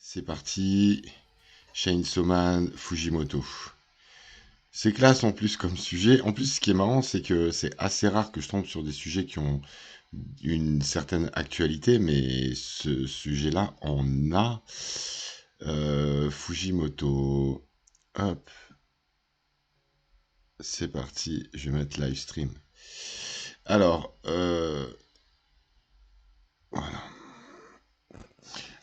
C'est parti. Chainsaw Man, Fujimoto. C'est classe en plus comme sujet. En plus, ce qui est marrant, c'est que c'est assez rare que je tombe sur des sujets qui ont une certaine actualité, mais ce sujet-là en a. Fujimoto. Hop, c'est parti. Je vais mettre live stream. Alors, voilà.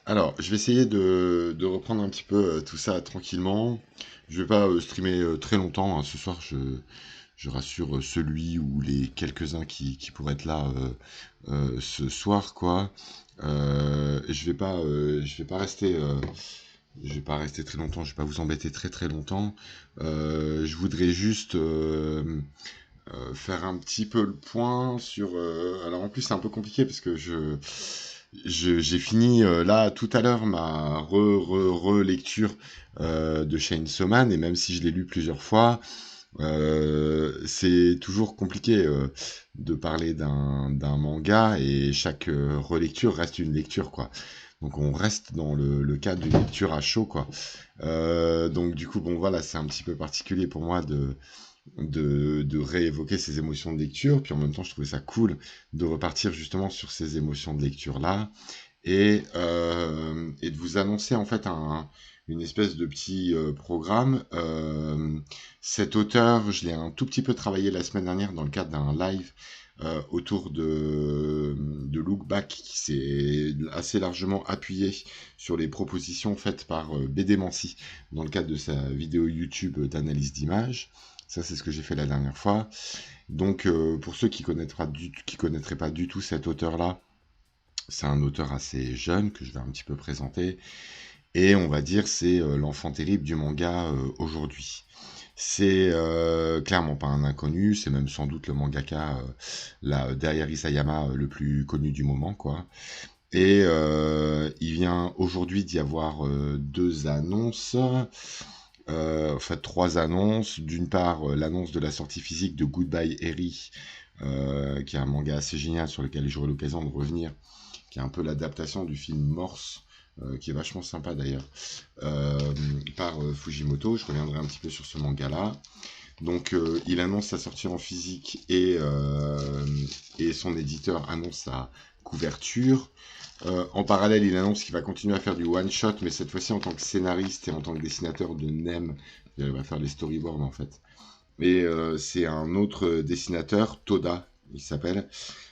Alors, je vais essayer de reprendre un petit peu tout ça tranquillement. Je vais pas streamer très longtemps, hein. Ce soir, je rassure celui ou les quelques-uns qui pourraient être là ce soir, quoi. Je vais pas rester, je vais pas rester très longtemps. Je vais pas vous embêter très très longtemps. Je voudrais juste faire un petit peu le point sur. Alors en plus, c'est un peu compliqué parce que j'ai fini là tout à l'heure ma relecture de Chainsaw Man, et même si je l'ai lu plusieurs fois, c'est toujours compliqué de parler d'un manga, et chaque relecture reste une lecture, quoi. Donc on reste dans le cadre d'une lecture à chaud, quoi. Donc du coup, bon voilà, c'est un petit peu particulier pour moi de réévoquer ces émotions de lecture, puis en même temps je trouvais ça cool de repartir justement sur ces émotions de lecture là, et de vous annoncer en fait une espèce de petit programme. Cet auteur, je l'ai un tout petit peu travaillé la semaine dernière dans le cadre d'un live autour de Look Back, qui s'est assez largement appuyé sur les propositions faites par BD Mancy dans le cadre de sa vidéo YouTube d'analyse d'images. Ça, c'est ce que j'ai fait la dernière fois. Donc, pour ceux qui connaîtraient pas du tout cet auteur-là, c'est un auteur assez jeune que je vais un petit peu présenter. Et on va dire c'est l'enfant terrible du manga aujourd'hui. C'est clairement pas un inconnu, c'est même sans doute le mangaka derrière Isayama le plus connu du moment, quoi. Et il vient aujourd'hui d'y avoir deux annonces. En fait, trois annonces. D'une part, l'annonce de la sortie physique de Goodbye Eri, qui est un manga assez génial sur lequel j'aurai l'occasion de revenir, qui est un peu l'adaptation du film Morse, qui est vachement sympa d'ailleurs, par Fujimoto. Je reviendrai un petit peu sur ce manga-là. Donc, il annonce sa sortie en physique, et son éditeur annonce sa couverture. En parallèle, il annonce qu'il va continuer à faire du one-shot, mais cette fois-ci en tant que scénariste et en tant que dessinateur de Nem. Il va faire les storyboards en fait. Et c'est un autre dessinateur, Toda, il s'appelle.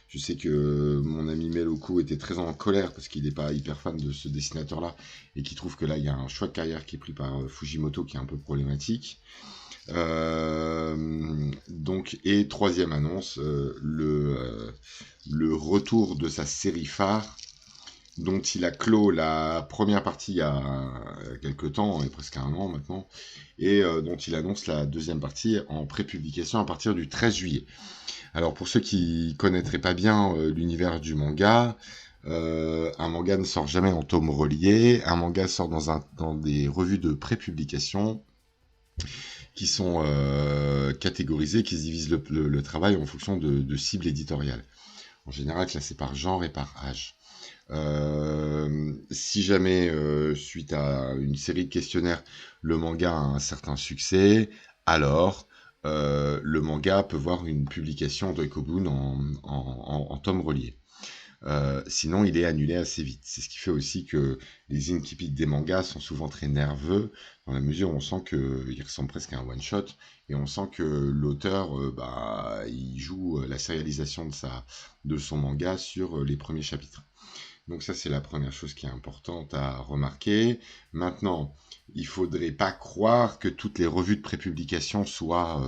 Je sais que mon ami Meloku était très en colère parce qu'il n'est pas hyper fan de ce dessinateur-là, et qui trouve que là, il y a un choix de carrière qui est pris par Fujimoto qui est un peu problématique. Donc, et troisième annonce, le retour de sa série phare, dont il a clos la première partie il y a quelques temps, et presque un an maintenant, et dont il annonce la deuxième partie en prépublication à partir du 13 juillet. Alors pour ceux qui connaîtraient pas bien l'univers du manga, un manga ne sort jamais en tome relié, un manga sort dans des revues de prépublication qui sont catégorisées, qui se divisent le travail en fonction de cibles éditoriales, en général classées par genre et par âge. Si jamais, suite à une série de questionnaires, le manga a un certain succès, alors le manga peut voir une publication d'Oikobun en tome relié. Sinon, il est annulé assez vite. C'est ce qui fait aussi que les incipits des mangas sont souvent très nerveux, dans la mesure où on sent qu'il ressemble presque à un one-shot, et on sent que l'auteur, il joue la sérialisation de son manga sur les premiers chapitres. Donc ça, c'est la première chose qui est importante à remarquer. Maintenant, il faudrait pas croire que toutes les revues de prépublication soient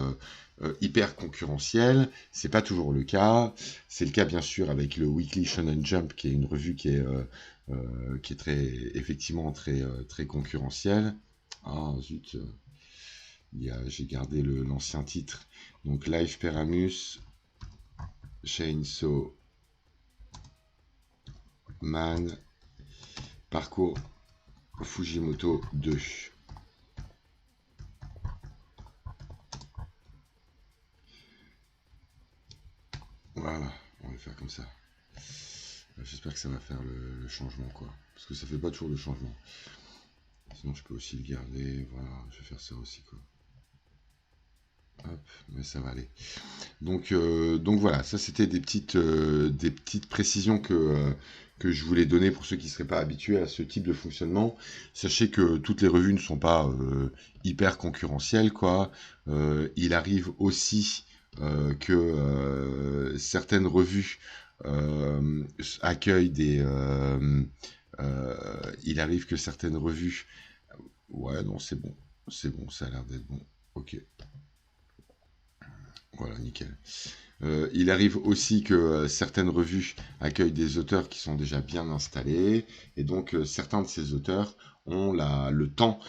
hyper concurrentielles. C'est pas toujours le cas. C'est le cas bien sûr avec le Weekly Shonen Jump, qui est une revue qui est très, effectivement très concurrentielle. Ah zut, j'ai gardé l'ancien titre. Donc Life Peramus, Chainsaw Man, Parcours Fujimoto 2. Voilà, on va faire comme ça. J'espère que ça va faire le changement, quoi. Parce que ça fait pas toujours le changement. Sinon, je peux aussi le garder. Voilà, je vais faire ça aussi, quoi. Hop, mais ça va aller. Donc voilà, ça c'était des petites précisions que je voulais donner pour ceux qui ne seraient pas habitués à ce type de fonctionnement. Sachez que toutes les revues ne sont pas hyper concurrentielles, quoi. Il arrive aussi que certaines revues accueillent il arrive que certaines revues... Ouais, non, c'est bon. C'est bon, ça a l'air d'être bon. Ok, voilà, nickel. Il arrive aussi que certaines revues accueillent des auteurs qui sont déjà bien installés, et donc certains de ces auteurs ont le temps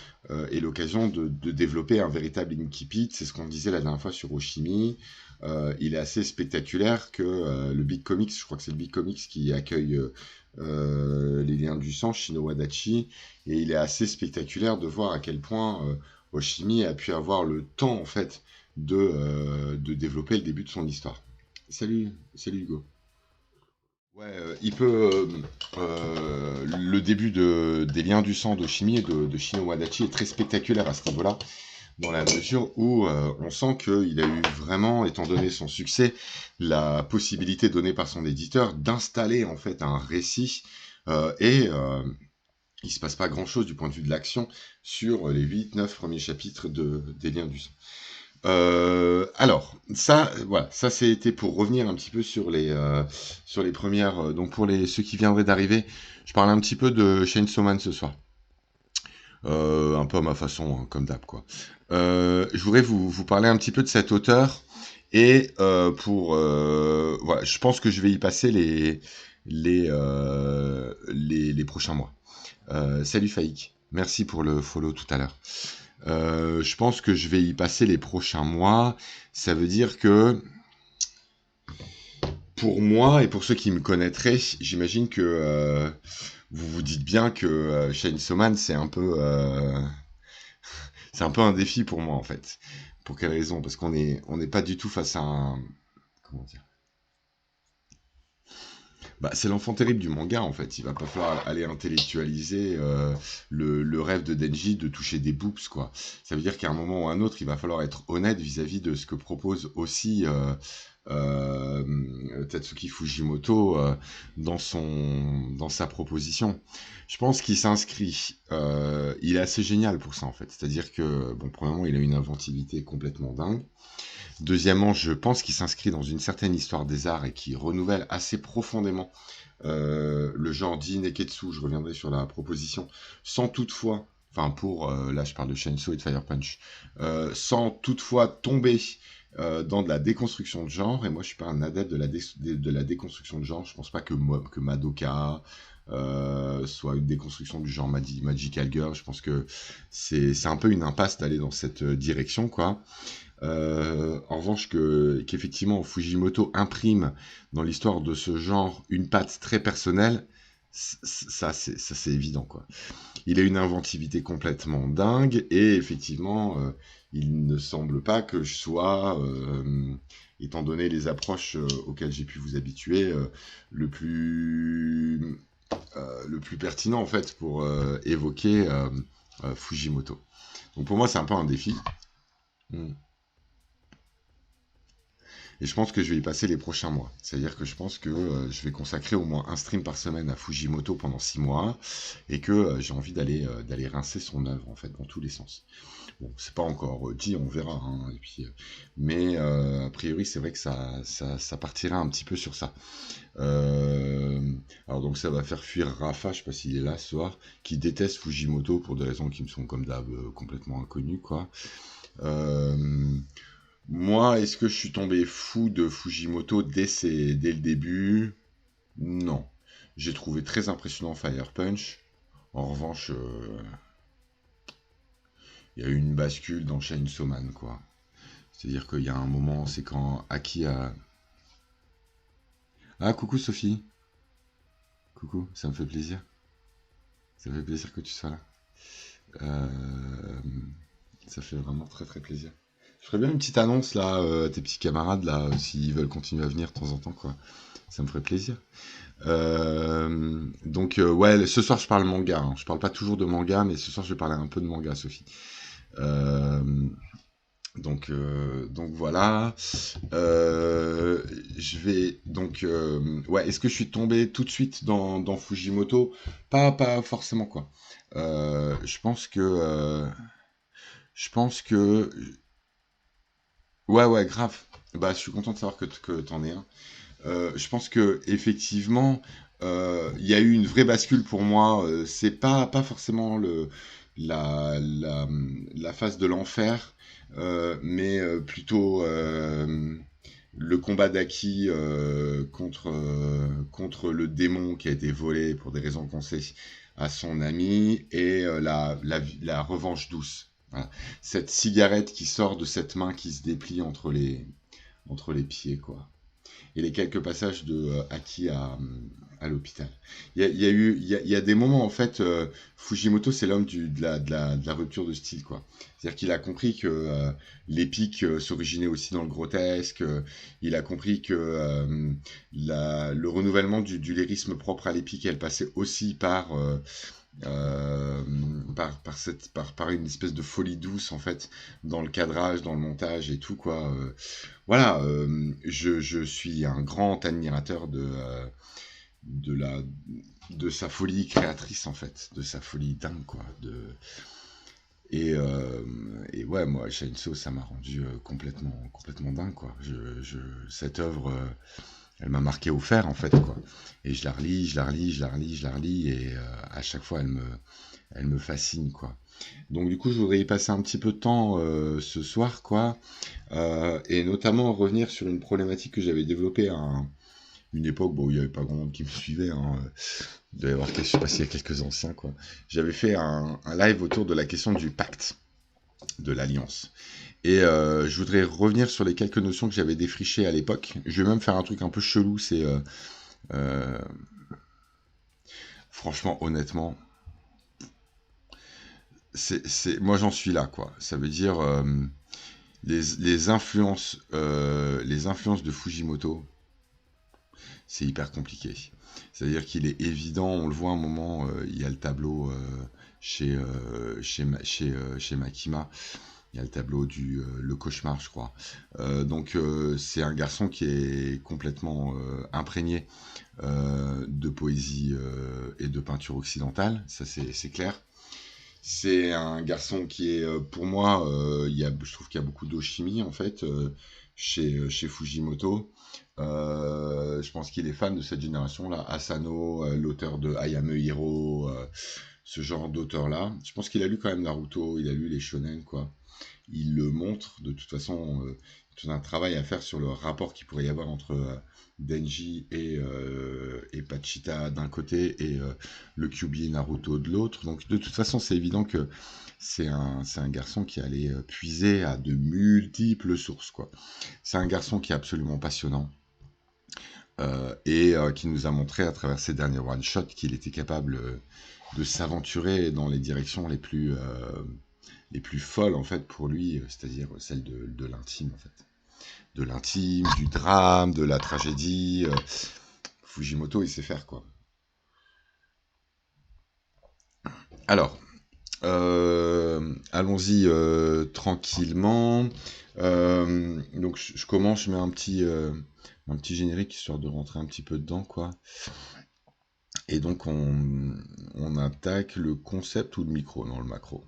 et l'occasion de développer un véritable incipit. C'est ce qu'on disait la dernière fois sur Oshimi. Il est assez spectaculaire que le Big Comics, je crois que c'est le Big Comics qui accueille les liens du sang, Shino Wadachi, et il est assez spectaculaire de voir à quel point Oshimi a pu avoir le temps en fait de développer le début de son histoire. Salut Hugo. Ouais, il peut. Le début des liens du sang de Chimie et de Shino Wadachi est très spectaculaire à ce niveau-là, dans la mesure où on sent qu'il a eu vraiment, étant donné son succès, la possibilité donnée par son éditeur d'installer en fait un récit il se passe pas grand-chose du point de vue de l'action sur les 8-9 premiers chapitres des liens du sang. Alors, ça, voilà, ça c'était pour revenir un petit peu sur les premières. Donc pour ceux qui viendraient d'arriver, je parle un petit peu de Chainsaw Man ce soir. Un peu à ma façon, hein, comme d'hab, quoi. Je voudrais vous parler un petit peu de cet auteur et voilà, je pense que je vais y passer les prochains mois. Salut Faïk, merci pour le follow tout à l'heure. Je pense que je vais y passer les prochains mois. Ça veut dire que pour moi et pour ceux qui me connaîtraient, j'imagine que vous vous dites bien que Chainsaw Man c'est un peu un défi pour moi en fait. Pour quelle raison? Parce on n'est pas du tout face à un comment dire? Bah, c'est l'enfant terrible du manga en fait. Il va pas falloir aller intellectualiser le rêve de Denji de toucher des boobs quoi. Ça veut dire qu'à un moment ou à un autre, il va falloir être honnête vis-à-vis de ce que propose aussi Tatsuki Fujimoto dans sa proposition. Je pense qu'il s'inscrit. Il est assez génial pour ça en fait. C'est-à-dire que bon, premièrement, il a une inventivité complètement dingue. Deuxièmement, je pense qu'il s'inscrit dans une certaine histoire des arts et qui renouvelle assez profondément le genre dit Neketsu. Je reviendrai sur la proposition, sans toutefois, enfin là je parle de Chainsaw et de Fire Punch, sans toutefois tomber dans de la déconstruction de genre. Et moi je suis pas un adepte de la déconstruction de genre. Je pense pas que Madoka soit une déconstruction du genre Magical Girl. Je pense que c'est un peu une impasse d'aller dans cette direction quoi. En revanche, qu'effectivement Fujimoto imprime dans l'histoire de ce genre une patte très personnelle, ça c'est évident quoi. Il a une inventivité complètement dingue et effectivement, il ne semble pas que je sois, étant donné les approches auxquelles j'ai pu vous habituer, le plus pertinent en fait pour évoquer Fujimoto. Donc pour moi, c'est un peu un défi. Mm. Et je pense que je vais y passer les prochains mois. C'est-à-dire que je pense que je vais consacrer au moins un stream par semaine à Fujimoto pendant 6 mois et que j'ai envie d'aller rincer son œuvre en fait dans tous les sens. Bon, c'est pas encore dit, on verra. Hein, et puis, mais a priori, c'est vrai que ça partira un petit peu sur ça. Alors donc ça va faire fuir Rafa, je sais pas s'il est là ce soir, qui déteste Fujimoto pour des raisons qui me sont comme d'hab complètement inconnues quoi. Moi, est-ce que je suis tombé fou de Fujimoto dès le début? Non. J'ai trouvé très impressionnant Fire Punch. En revanche, il y a eu une bascule dans Chainsaw Man, quoi. C'est-à-dire qu'il y a un moment, c'est quand Aki a... Ah, coucou Sophie. Coucou, ça me fait plaisir. Ça me fait plaisir que tu sois là. Euh, Ça fait vraiment très très plaisir. Je ferais bien une petite annonce là, à tes petits camarades là, s'ils veulent continuer à venir de temps en temps, quoi. Ça me ferait plaisir. Donc ouais, ce soir je parle manga, hein. Je parle pas toujours de manga, mais ce soir je vais parler un peu de manga, Sophie. Euh, donc voilà. Euh, je vais donc ouais. Est-ce que je suis tombé tout de suite dans Fujimoto? Pas forcément quoi. Je pense que ouais ouais grave. Bah je suis content de savoir que t'en es un. Je pense que effectivement, il y a eu une vraie bascule pour moi. C'est pas forcément la phase de l'enfer, mais plutôt le combat d'Aki contre le démon qui a été volé pour des raisons qu'on sait à son ami et la revanche douce. Voilà. Cette cigarette qui sort de cette main qui se déplie entre les pieds, quoi, et les quelques passages de Aki à l'hôpital. Il y a des moments, en fait, Fujimoto, c'est l'homme de la rupture de style, quoi. C'est-à-dire qu'il a compris que l'épique s'originait aussi dans le grotesque, il a compris que le renouvellement du lyrisme propre à l'épique, elle passait aussi par une espèce de folie douce en fait dans le cadrage, dans le montage et tout quoi. Voilà, je suis un grand admirateur de la de sa folie créatrice en fait, de sa folie dingue quoi. Et ouais, moi Chainsaw ça m'a rendu complètement dingue quoi. Cette œuvre elle m'a marqué au fer en fait quoi. Et je la relis, et à chaque fois elle me fascine quoi. Donc du coup je voudrais y passer un petit peu de temps ce soir quoi, et notamment revenir sur une problématique que j'avais développée à une époque où il n'y avait pas grand monde qui me suivait. Hein. Il doit y avoir, je sais pas s'il y a quelques anciens quoi. J'avais fait un live autour de la question du pacte, de l'alliance. Et je voudrais revenir sur les quelques notions que j'avais défrichées à l'époque. Je vais même faire un truc un peu chelou, c'est euh, franchement, honnêtement, moi j'en suis là quoi. Ça veut dire les influences de Fujimoto, c'est hyper compliqué. C'est-à-dire qu'il est évident, on le voit à un moment, il y a le tableau chez Makima. Il y a le tableau Le Cauchemar, je crois. Donc c'est un garçon qui est complètement imprégné de poésie et de peinture occidentale, ça c'est clair. C'est un garçon qui est, pour moi, je trouve qu'il y a beaucoup d'alchimie en fait chez Fujimoto. Je pense qu'il est fan de cette génération-là, Asano, l'auteur de Ayame Hiro, ce genre d'auteur-là. Je pense qu'il a lu quand même Naruto, il a lu les shonen, quoi. Il le montre, de toute façon, tout un travail à faire sur le rapport qu'il pourrait y avoir entre Denji et Pachita d'un côté et le Kyuubi et Naruto de l'autre. Donc de toute façon, c'est évident que c'est un garçon qui allait puiser à de multiples sources, quoi. C'est un garçon qui est absolument passionnant. Et qui nous a montré à travers ses derniers one-shots qu'il était capable de s'aventurer dans les directions les plus folles en fait pour lui, c'est-à-dire celle de l'intime en fait. De l'intime, du drame, de la tragédie. Fujimoto, il sait faire quoi. Alors, allons-y tranquillement. Donc je commence, je mets un petit générique histoire de rentrer un petit peu dedans quoi. Et donc on attaque le concept ou le micro, non le macro.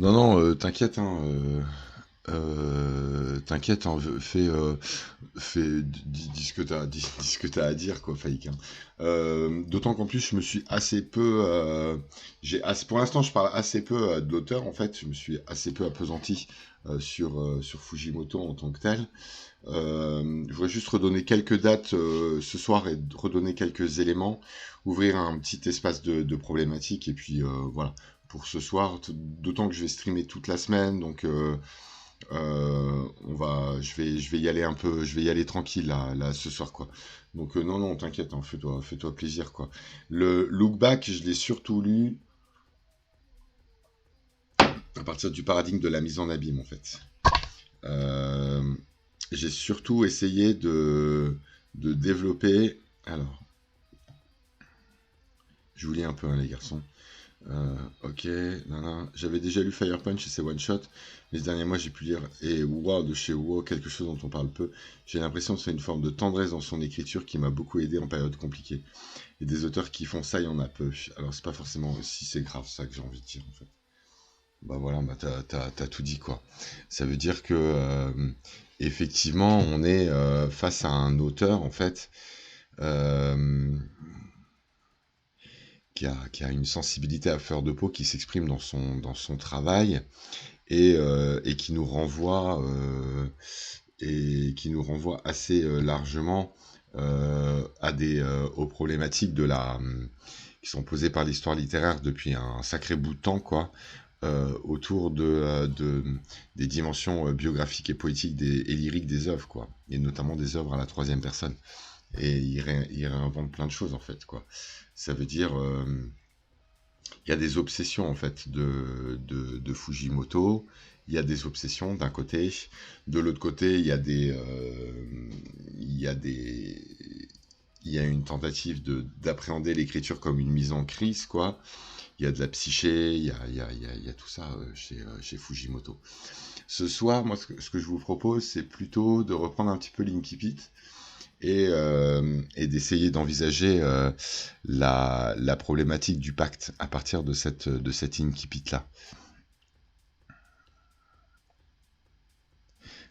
Non, non, t'inquiète, hein, t'inquiète, hein, dis ce que t'as, dis ce que t'as à dire, quoi, Faïk, hein. D'autant qu'en plus, je me suis assez peu, pour l'instant, je parle assez peu de l'auteur, en fait, je me suis assez peu appesanti sur Fujimoto en tant que tel. Je voudrais juste redonner quelques dates ce soir et redonner quelques éléments, ouvrir un petit espace de problématiques, et puis voilà, pour ce soir, d'autant que je vais streamer toute la semaine, donc je vais y aller un peu, je vais y aller tranquille là ce soir quoi. Donc non non, t'inquiète, hein, fais-toi plaisir quoi. Le Look Back, je l'ai surtout lu à partir du paradigme de la mise en abîme en fait. Euh, j'ai surtout essayé de développer. Alors, je vous lis un peu hein, les garçons. Ok, non, non. J'avais déjà lu Fire Punch et ses one shot. Les derniers mois, j'ai pu lire et Wow de chez Wow, quelque chose dont on parle peu. J'ai l'impression que c'est une forme de tendresse dans son écriture qui m'a beaucoup aidé en période compliquée. Et des auteurs qui font ça, il y en a peu. Alors, c'est pas forcément si c'est grave ça que j'ai envie de dire en fait. Bah voilà, bah t'as tout dit quoi. Ça veut dire que effectivement, on est face à un auteur en fait euh, qui a une sensibilité à fleur de peau qui s'exprime dans son travail et qui nous renvoie assez largement aux problématiques qui sont posées par l'histoire littéraire depuis un sacré bout de temps, quoi, autour des dimensions biographiques et poétiques et lyriques des œuvres, quoi, et notamment des œuvres à la troisième personne. Et il réinvente plein de choses, en fait, quoi. Ça veut dire, il y a des obsessions en fait de Fujimoto, il y a des obsessions d'un côté, de l'autre côté il y a une tentative d'appréhender l'écriture comme une mise en crise quoi. Il y a de la psyché, il y a tout ça chez Fujimoto. Ce soir, moi ce que je vous propose, c'est plutôt de reprendre un petit peu l'Inkipit et d'essayer d'envisager la problématique du pacte à partir de cet incipit-là.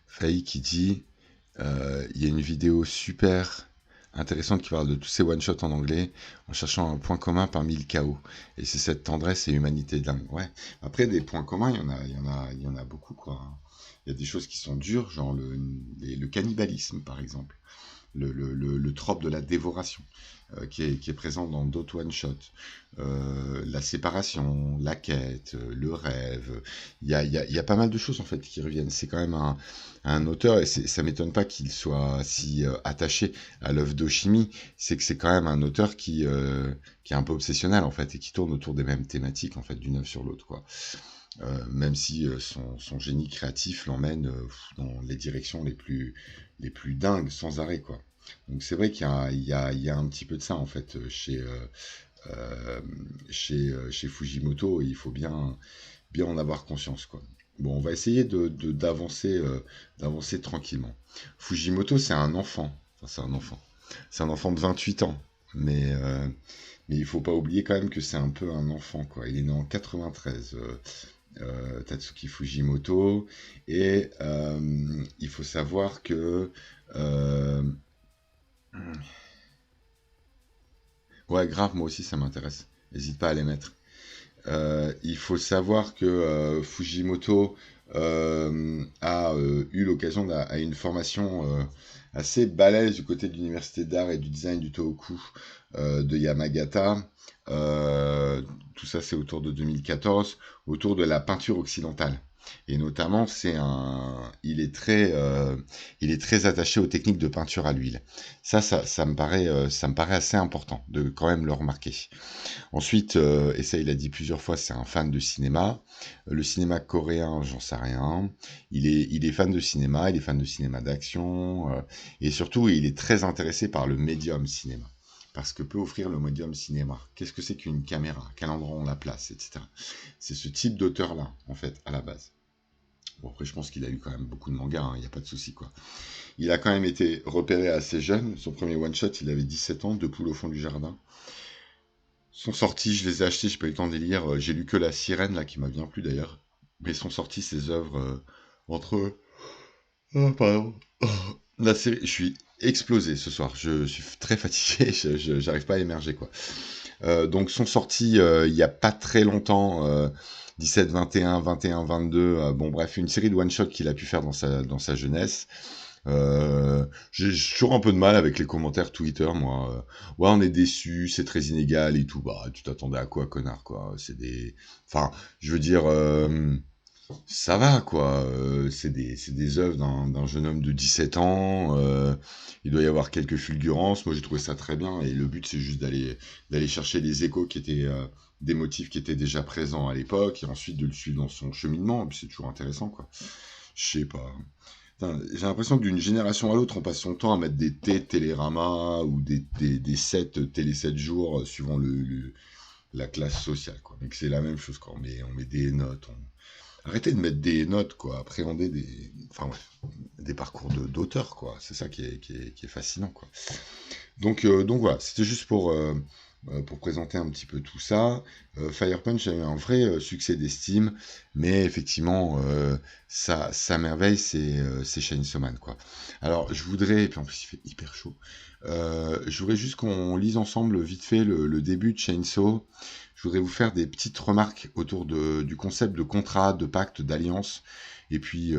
Faye qui dit il y a une vidéo super intéressante qui parle de tous ces one-shots en anglais en cherchant un point commun parmi le chaos. Et c'est cette tendresse et humanité dingue. Ouais. Après, des points communs, il y en a beaucoup, quoi. Il y a des choses qui sont dures, genre le cannibalisme, par exemple. Le trope de la dévoration qui est présent dans d'autres one-shots. La séparation, la quête, le rêve. Il y a pas mal de choses en fait qui reviennent. C'est quand même un auteur, et ça m'étonne pas qu'il soit si attaché à l'œuvre d'Oshimi. C'est que c'est quand même un auteur qui est un peu obsessionnel en fait et qui tourne autour des mêmes thématiques en fait d'une œuvre sur l'autre quoi. Même si son génie créatif l'emmène dans les directions les plus dingues sans arrêt quoi. Donc c'est vrai qu'il y a un petit peu de ça en fait chez Fujimoto et il faut bien en avoir conscience quoi. Bon, on va essayer d'avancer tranquillement. Fujimoto, c'est un enfant. Enfin, c'est un enfant. C'est un enfant de 28 ans. Mais il faut pas oublier quand même que c'est un peu un enfant, quoi. Il est né en 93, Tatsuki Fujimoto. Et il faut savoir que... euh, ouais, grave, moi aussi, ça m'intéresse. N'hésite pas à les mettre. Il faut savoir que Fujimoto a eu l'occasion à une formation assez balèze du côté de l'université d'art et du design du Tohoku de Yamagata. Euh, Tout ça, c'est autour de 2014, autour de la peinture occidentale. Et notamment, il est très attaché aux techniques de peinture à l'huile. Ça me paraît assez important de quand même le remarquer. Ensuite, et ça il a dit plusieurs fois, c'est un fan de cinéma. Le cinéma coréen, j'en sais rien. Il est fan de cinéma, il est fan de cinéma d'action, et surtout il est très intéressé par le médium cinéma. Parce que peut offrir le médium cinéma. Qu'est-ce que c'est qu'une caméra? À quel endroit on la place, etc. C'est ce type d'auteur-là, en fait, à la base. Bon, après, je pense qu'il a lu quand même beaucoup de mangas, il n'y a pas de souci, quoi. Il a quand même été repéré assez jeune. Son premier one-shot, il avait 17 ans, Deux poules au fond du jardin. Sont sortis, je les ai achetés, j'ai pas eu le temps de les lire. J'ai lu que La Sirène, là, qui m'a bien plu d'ailleurs. mais sont sorties ces œuvres entre... Oh, pardon. Oh, la série, je suis explosé ce soir, je suis très fatigué, j'arrive pas à émerger quoi. Donc sont sortis il y a pas très longtemps 17, 21, 21, 22, bon bref, une série de one-shot qu'il a pu faire dans sa jeunesse. J'ai toujours un peu de mal avec les commentaires Twitter, moi. Ouais, on est déçu, c'est très inégal et tout. Bah, tu t'attendais à quoi, connard, quoi? C'est des... Enfin, je veux dire, ça va, quoi. C'est des œuvres d'un jeune homme de 17 ans. Il doit y avoir quelques fulgurances. Moi, j'ai trouvé ça très bien. Et le but, c'est juste d'aller chercher les échos qui étaient... des motifs qui étaient déjà présents à l'époque, et ensuite de le suivre dans son cheminement. Et puis c'est toujours intéressant, quoi. Je sais pas. Putain, j'ai l'impression que d'une génération à l'autre, on passe son temps à mettre des Télérama ou des sets Télé 7 jours suivant la classe sociale, quoi. Mais que c'est la même chose, quoi. On met des notes. Arrêtez de mettre des notes, quoi. Appréhender enfin, bref, des parcours d'auteurs, quoi. C'est ça qui est fascinant, quoi. Donc voilà, c'était juste pour présenter un petit peu tout ça. Fire Punch a eu un vrai succès d'estime, mais effectivement, sa merveille, c'est Chainsaw Man, quoi. Alors, je voudrais, et puis en plus il fait hyper chaud, je voudrais juste qu'on lise ensemble vite fait le début de Chainsaw. Je voudrais vous faire des petites remarques autour du concept de contrat, de pacte, d'alliance, et puis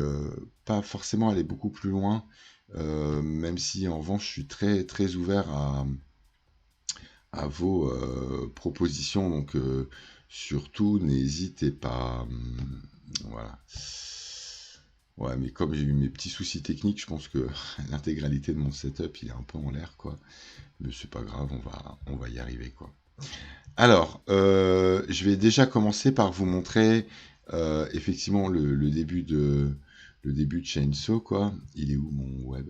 pas forcément aller beaucoup plus loin, même si en revanche je suis très très ouvert à vos propositions, donc surtout n'hésitez pas. Voilà. Ouais, mais comme j'ai eu mes petits soucis techniques, je pense que l'intégralité de mon setup il est un peu en l'air, quoi. Mais c'est pas grave, on va y arriver, quoi. Alors, je vais déjà commencer par vous montrer effectivement le début de Chainsaw, quoi. Il est où mon web?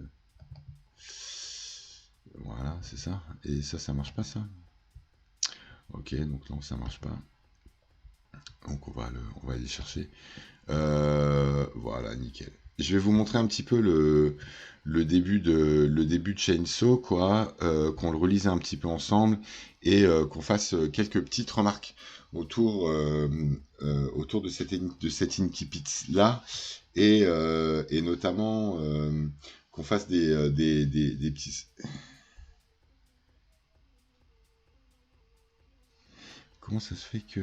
Voilà, c'est ça. Et ça marche pas, ça? Ok, donc non, ça marche pas. Donc on va aller chercher. Voilà, nickel. Je vais vous montrer un petit peu le début de Chainsaw, quoi, qu'on le relise un petit peu ensemble et qu'on fasse quelques petites remarques autour de cet incipit là et notamment qu'on fasse des petits. Comment ça se fait que...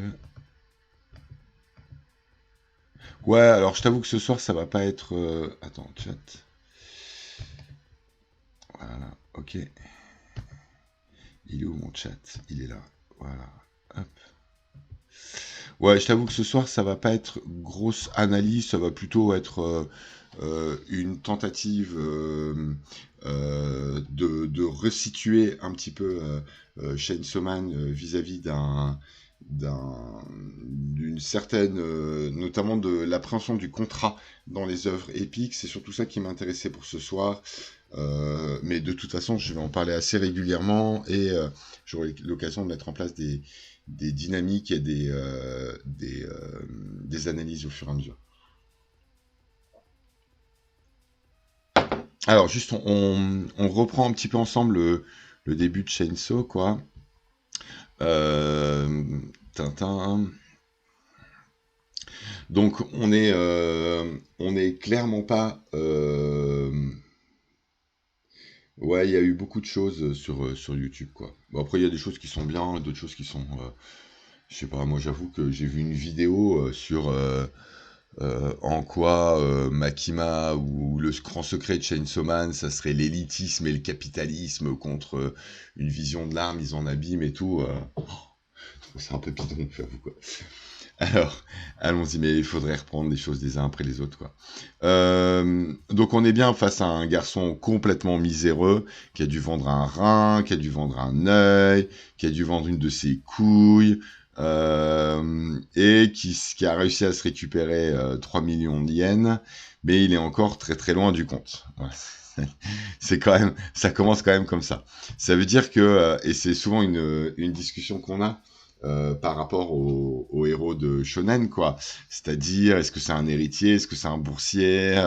Ouais, alors je t'avoue que ce soir ça va pas être... Attends, chat. Voilà, ok. Il est où mon chat? Il est là. Voilà. Hop. Ouais, je t'avoue que ce soir ça va pas être grosse analyse, ça va plutôt être une tentative de resituer un petit peu Chainsaw Man vis-à-vis d'une certaine, notamment de l'appréhension du contrat dans les œuvres épiques. C'est surtout ça qui m'intéressait pour ce soir. Mais de toute façon, je vais en parler assez régulièrement et j'aurai l'occasion de mettre en place des dynamiques et des analyses au fur et à mesure. Alors, juste, on reprend un petit peu ensemble le début de Chainsaw, quoi. Tintin. Donc, on est clairement pas. Ouais, il y a eu beaucoup de choses sur YouTube, quoi. Bon, après, il y a des choses qui sont bien, d'autres choses qui sont. Je sais pas, moi, j'avoue que j'ai vu une vidéo sur en quoi Makima ou le grand secret de Chainsaw Man, ça serait l'élitisme et le capitalisme contre une vision de l'art mise en abîme et tout. C'est un peu bidon, j'avoue, quoi. Alors, allons-y, mais il faudrait reprendre des choses des uns après les autres, quoi. Donc on est bien face à un garçon complètement miséreux, qui a dû vendre un rein, qui a dû vendre un œil, qui a dû vendre une de ses couilles, et qui a réussi à se récupérer 3 millions de yens, mais il est encore très très loin du compte. Ouais. C'est quand même, ça commence quand même comme ça. Ça veut dire que, et c'est souvent une discussion qu'on a, par rapport au héros de Shonen, quoi. C'est-à-dire, est-ce que c'est un héritier, est-ce que c'est un boursier,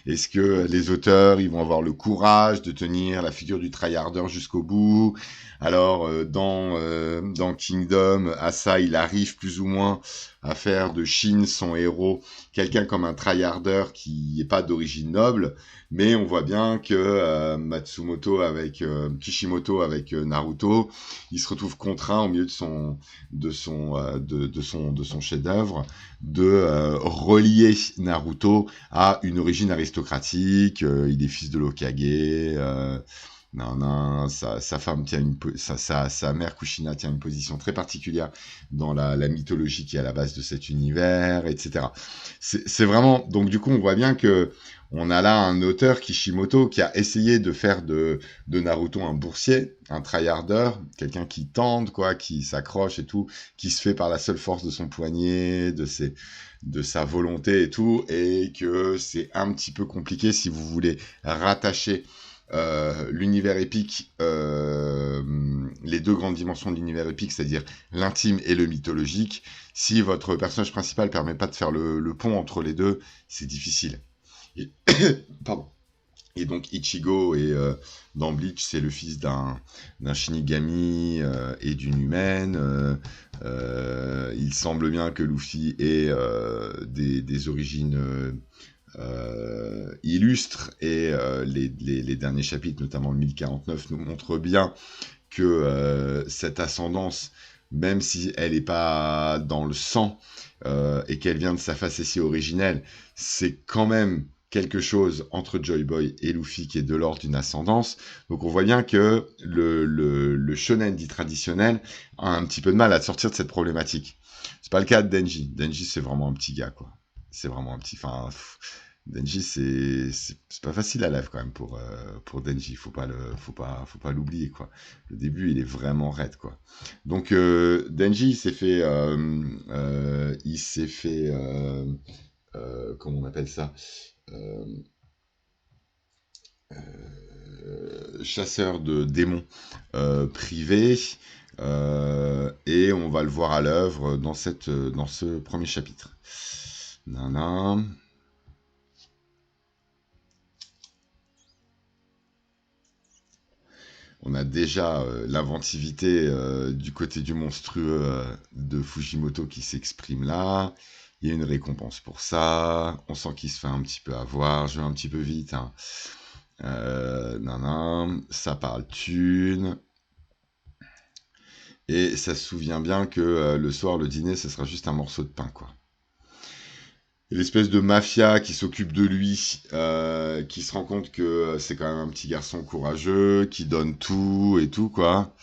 est-ce que les auteurs, ils vont avoir le courage de tenir la figure du tryharder jusqu'au bout. Alors, dans Kingdom, Asa, il arrive plus ou moins à faire de Shin son héros, quelqu'un comme un tryharder qui n'est pas d'origine noble, mais on voit bien que Kishimoto avec Naruto, il se retrouve contraint au milieu de son chef-d'œuvre de relier Naruto à une origine aristocratique. Il est fils de l'Hokage. Sa femme tient sa mère Kushina tient une position très particulière dans la mythologie qui est à la base de cet univers, etc. C'est vraiment, donc du coup on voit bien que on a là un auteur, Kishimoto, qui a essayé de faire de Naruto un boursier, un tryharder, quelqu'un qui tente, quoi, qui s'accroche et tout, qui se fait par la seule force de son poignet, de sa volonté et tout, et que c'est un petit peu compliqué si vous voulez rattacher l'univers épique, les deux grandes dimensions de l'univers épique, c'est-à-dire l'intime et le mythologique. Si votre personnage principal permet pas de faire le pont entre les deux, c'est difficile. Et, pardon. Et donc Ichigo dans Bleach, c'est le fils d'un Shinigami et d'une humaine. Il semble bien que Luffy ait des origines illustres, et les derniers chapitres, notamment le 1049, nous montrent bien que cette ascendance, même si elle n'est pas dans le sang et qu'elle vient de sa facétie originelle, c'est quand même quelque chose entre Joy Boy et Luffy qui est de l'ordre d'une ascendance. Donc on voit bien que le shonen dit traditionnel a un petit peu de mal à sortir de cette problématique. C'est pas le cas de Denji. Denji, c'est vraiment un petit gars, quoi. C'est vraiment un petit... Enfin, Denji, c'est pas facile à lèvre quand même pour Denji. Faut pas l'oublier, quoi. Le début, il est vraiment raide, quoi. Donc Denji, il s'est fait comment on appelle ça, chasseur de démons privé, et on va le voir à l'œuvre dans ce premier chapitre. Nana. On a déjà l'inventivité du côté du monstrueux de Fujimoto qui s'exprime là. Il y a une récompense pour ça. On sent qu'il se fait un petit peu avoir. Je vais un petit peu vite. Hein. Ça parle thune. Et ça se souvient bien que le soir, le dîner, ce sera juste un morceau de pain, quoi. Et l'espèce de mafia qui s'occupe de lui, qui se rend compte que c'est quand même un petit garçon courageux, qui donne tout et tout, quoi.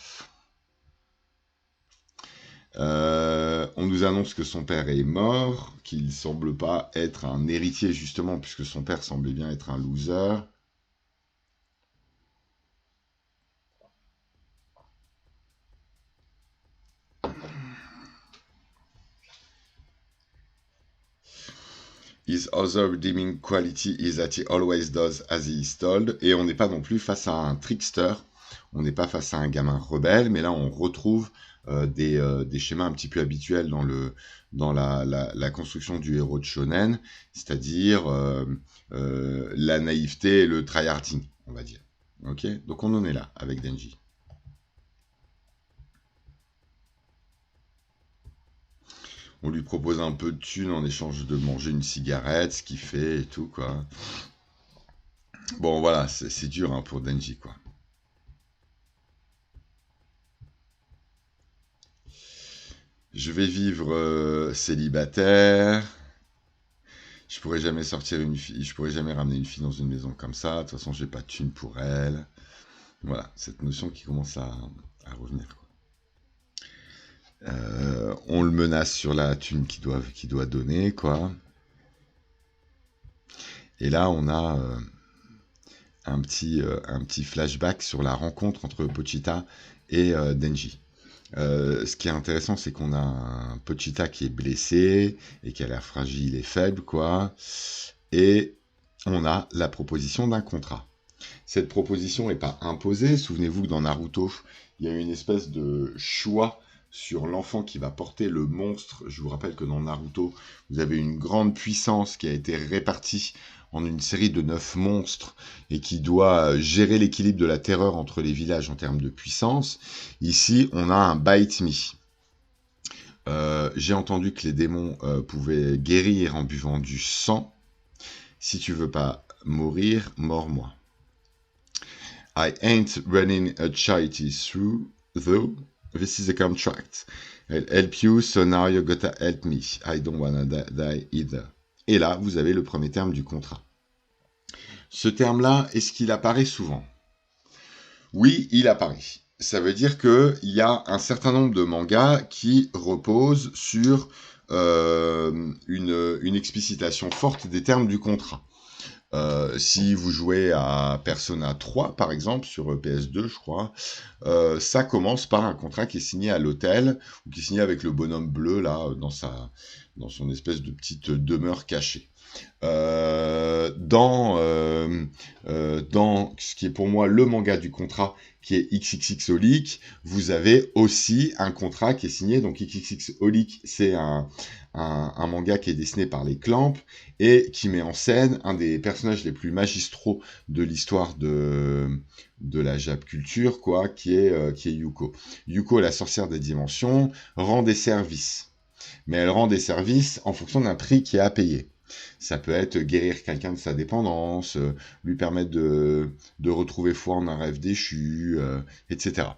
On nous annonce que son père est mort, qu'il semble pas être un héritier, justement, puisque son père semblait bien être un loser. His other redeeming quality is that he always does as he is told. Et on n'est pas non plus face à un trickster, on n'est pas face à un gamin rebelle, mais là on retrouve des schémas un petit peu habituels dans la construction du héros de shonen, c'est-à-dire la naïveté et le tryharding, on va dire. Ok, donc on en est là avec Denji. On lui propose un peu de thunes en échange de manger une cigarette, ce qu'il fait et tout, quoi. Bon, voilà, c'est dur hein, pour Denji, quoi. Je vais vivre célibataire. Je pourrais jamais sortir une fille, je pourrais jamais ramener une fille dans une maison comme ça. De toute façon, j'ai pas de thune pour elle. Voilà, cette notion qui commence à revenir, quoi. On le menace sur la thune qu'il doit donner, quoi. Et là, on a un petit flashback sur la rencontre entre Pochita et Denji. Ce qui est intéressant, c'est qu'on a un Pochita qui est blessé et qui a l'air fragile et faible, quoi. Et on a la proposition d'un contrat. Cette proposition n'est pas imposée. Souvenez-vous que dans Naruto, il y a une espèce de choix sur l'enfant qui va porter le monstre. Je vous rappelle que dans Naruto, vous avez une grande puissance qui a été répartie en une série de 9 monstres et qui doit gérer l'équilibre de la terreur entre les villages en termes de puissance. Ici, on a un Bite Me. J'ai entendu que les démons pouvaient guérir en buvant du sang. Si tu veux pas mourir, mors-moi. I ain't running a charity through, though. This is a contract. I'll help you, so now you gotta help me. I don't wanna die either. Et là, vous avez le premier terme du contrat. Ce terme-là, est-ce qu'il apparaît souvent? Oui, il apparaît. Ça veut dire qu'il y a un certain nombre de mangas qui reposent sur une explicitation forte des termes du contrat. Si vous jouez à Persona 3, par exemple, sur PS2, je crois, ça commence par un contrat qui est signé à l'hôtel, ou qui est signé avec le bonhomme bleu, là, dans son espèce de petite demeure cachée. Dans ce qui est pour moi le manga du contrat, qui est XXX Holic, vous avez aussi un contrat qui est signé. Donc XXX Holic, c'est un manga qui est dessiné par les Clamp et qui met en scène un des personnages les plus magistraux de l'histoire de la Jap culture, quoi, qui est Yuko. Yuko, la sorcière des dimensions, rend des services. Mais elle rend des services en fonction d'un prix qui est à payer. Ça peut être guérir quelqu'un de sa dépendance, lui permettre de retrouver foi en un rêve déchu, etc.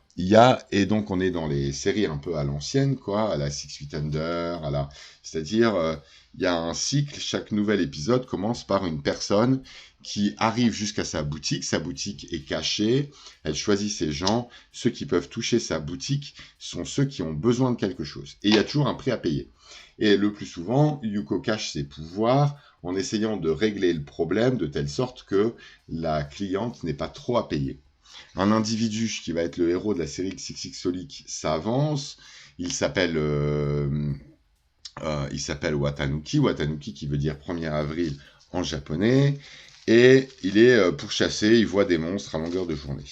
Et donc on est dans les séries un peu à l'ancienne, quoi, à la Six Feet Under, c'est-à-dire, il y a un cycle, chaque nouvel épisode commence par une personne qui arrive jusqu'à sa boutique est cachée, elle choisit ses gens, ceux qui peuvent toucher sa boutique sont ceux qui ont besoin de quelque chose. Et il y a toujours un prix à payer. Et le plus souvent, Yuko cache ses pouvoirs en essayant de régler le problème de telle sorte que la cliente n'ait pas trop à payer. Un individu qui va être le héros de la série XXX Holic s'avance, il s'appelle Watanuki, Watanuki qui veut dire 1er avril en japonais, et il est pourchassé, il voit des monstres à longueur de journée.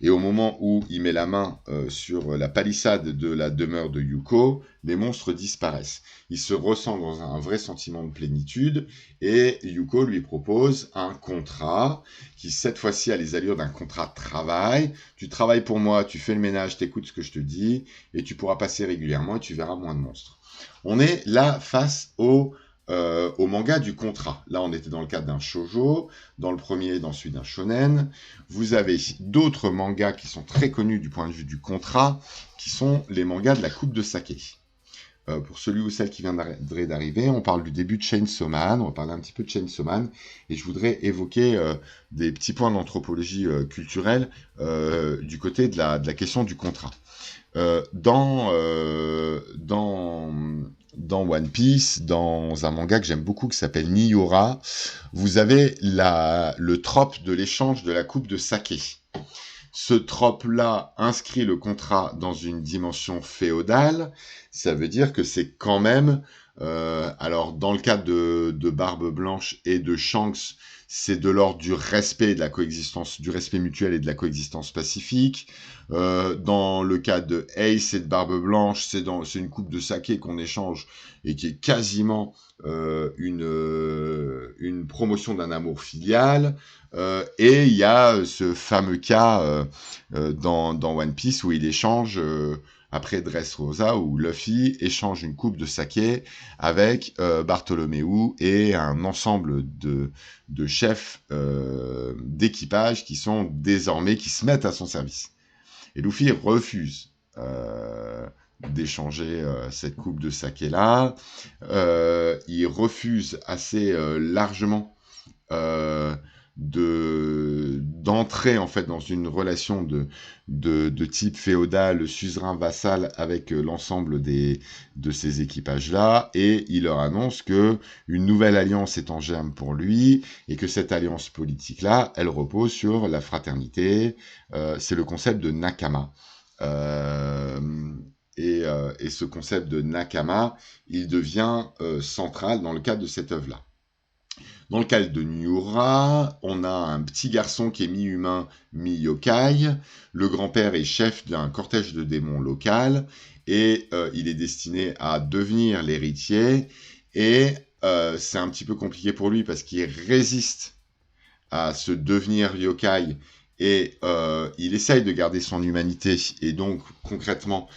Et au moment où il met la main sur la palissade de la demeure de Yuko, les monstres disparaissent. Il se ressent dans un vrai sentiment de plénitude, et Yuko lui propose un contrat qui, cette fois-ci, a les allures d'un contrat de travail. Tu travailles pour moi, tu fais le ménage, t'écoutes ce que je te dis, et tu pourras passer régulièrement et tu verras moins de monstres. On est là face au manga du contrat. Là, on était dans le cadre d'un shoujo, dans le premier, dans celui d'un shonen. Vous avez d'autres mangas qui sont très connus du point de vue du contrat, qui sont les mangas de la coupe de saké. Pour celui ou celle qui viendrait d'arriver, on parle du début de Chainsaw Man, on va parler un petit peu de Chainsaw Man, et je voudrais évoquer des petits points d'anthropologie culturelle du côté de la question du contrat. Dans One Piece, dans un manga que j'aime beaucoup qui s'appelle Niora, vous avez le trope de l'échange de la coupe de saké. Ce trope-là inscrit le contrat dans une dimension féodale. Ça veut dire que c'est quand même... alors, dans le cas de Barbe Blanche et de Shanks, c'est de l'ordre du respect et de la coexistence, du respect mutuel et de la coexistence pacifique. Dans le cas de Ace et de Barbe Blanche, c'est une coupe de saké qu'on échange et qui est quasiment une promotion d'un amour filial. Et il y a ce fameux cas dans One Piece où il échange... après Dressrosa, où Luffy échange une coupe de saké avec Bartholomew et un ensemble de chefs d'équipage qui sont désormais, qui se mettent à son service. Et Luffy refuse d'échanger cette coupe de saké-là. Il refuse assez largement d'entrer en fait dans une relation de type féodal, suzerain, vassal avec l'ensemble de ces équipages-là, et il leur annonce que une nouvelle alliance est en germe pour lui, et que cette alliance politique-là, elle repose sur la fraternité. C'est le concept de Nakama. Et ce concept de Nakama, il devient central dans le cadre de cette œuvre-là. Dans le cas de Niora, on a un petit garçon qui est mi-humain, mi-yokai. Le grand-père est chef d'un cortège de démons local et il est destiné à devenir l'héritier. Et c'est un petit peu compliqué pour lui parce qu'il résiste à ce devenir yokai Et il essaye de garder son humanité, et donc concrètement,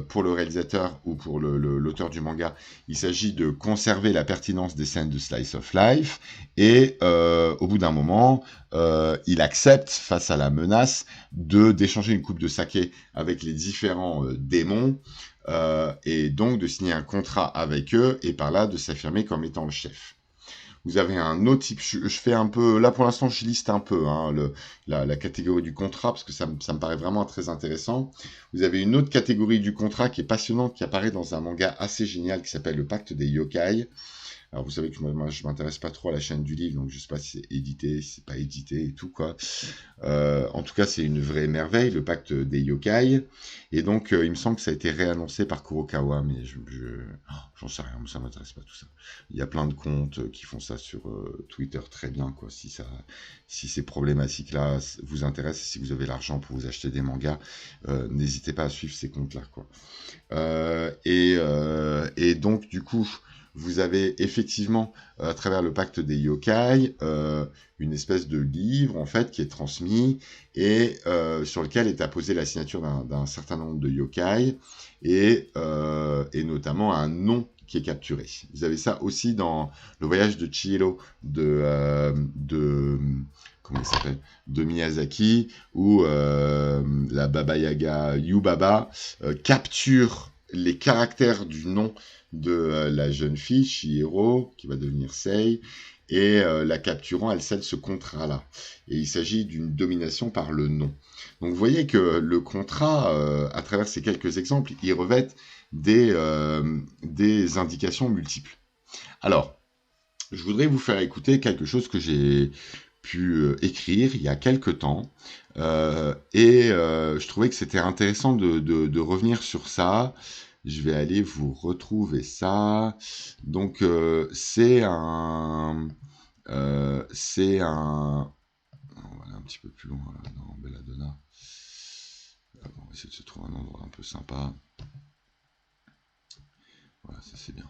pour le réalisateur ou pour l'auteur du manga, il s'agit de conserver la pertinence des scènes de slice of life, et au bout d'un moment, il accepte, face à la menace, d'échanger une coupe de saké avec les différents démons, et donc de signer un contrat avec eux, et par là de s'affirmer comme étant le chef. Vous avez un autre type, je fais un peu, là pour l'instant je liste un peu hein, la catégorie du contrat, parce que ça me paraît vraiment très intéressant. Vous avez une autre catégorie du contrat qui est passionnante, qui apparaît dans un manga assez génial qui s'appelle Le Pacte des Yokai. Alors vous savez que moi je m'intéresse pas trop à la chaîne du livre, donc je sais pas si c'est édité, si c'est pas édité et tout quoi. En tout cas c'est une vraie merveille, le pacte des yokai. Et donc il me semble que ça a été réannoncé par Kurokawa, mais j'en sais rien, ça m'intéresse pas tout ça. Il y a plein de comptes qui font ça sur Twitter très bien quoi. Si ces problématiques là vous intéressent, si vous avez l'argent pour vous acheter des mangas, n'hésitez pas à suivre ces comptes là quoi. Et donc du coup vous avez effectivement, à travers le pacte des yokai, une espèce de livre en fait qui est transmis et sur lequel est apposée la signature d'un certain nombre de yokai et notamment un nom qui est capturé. Vous avez ça aussi dans le voyage de Chihiro de comment il s'appelle, de Miyazaki, où la Baba Yaga Yubaba capture les caractères du nom de la jeune fille, Chihiro, qui va devenir Sei, et la capturant, elle scelle ce contrat-là. Et il s'agit d'une domination par le nom. Donc vous voyez que le contrat, à travers ces quelques exemples, il revêt des indications multiples. Alors, je voudrais vous faire écouter quelque chose que j'ai pu écrire il y a quelque temps, je trouvais que c'était intéressant de revenir sur ça. Je vais aller vous retrouver ça. Donc on va aller un petit peu plus loin là, dans Belladonna. On va essayer de se trouver un endroit un peu sympa. Voilà, ça c'est bien.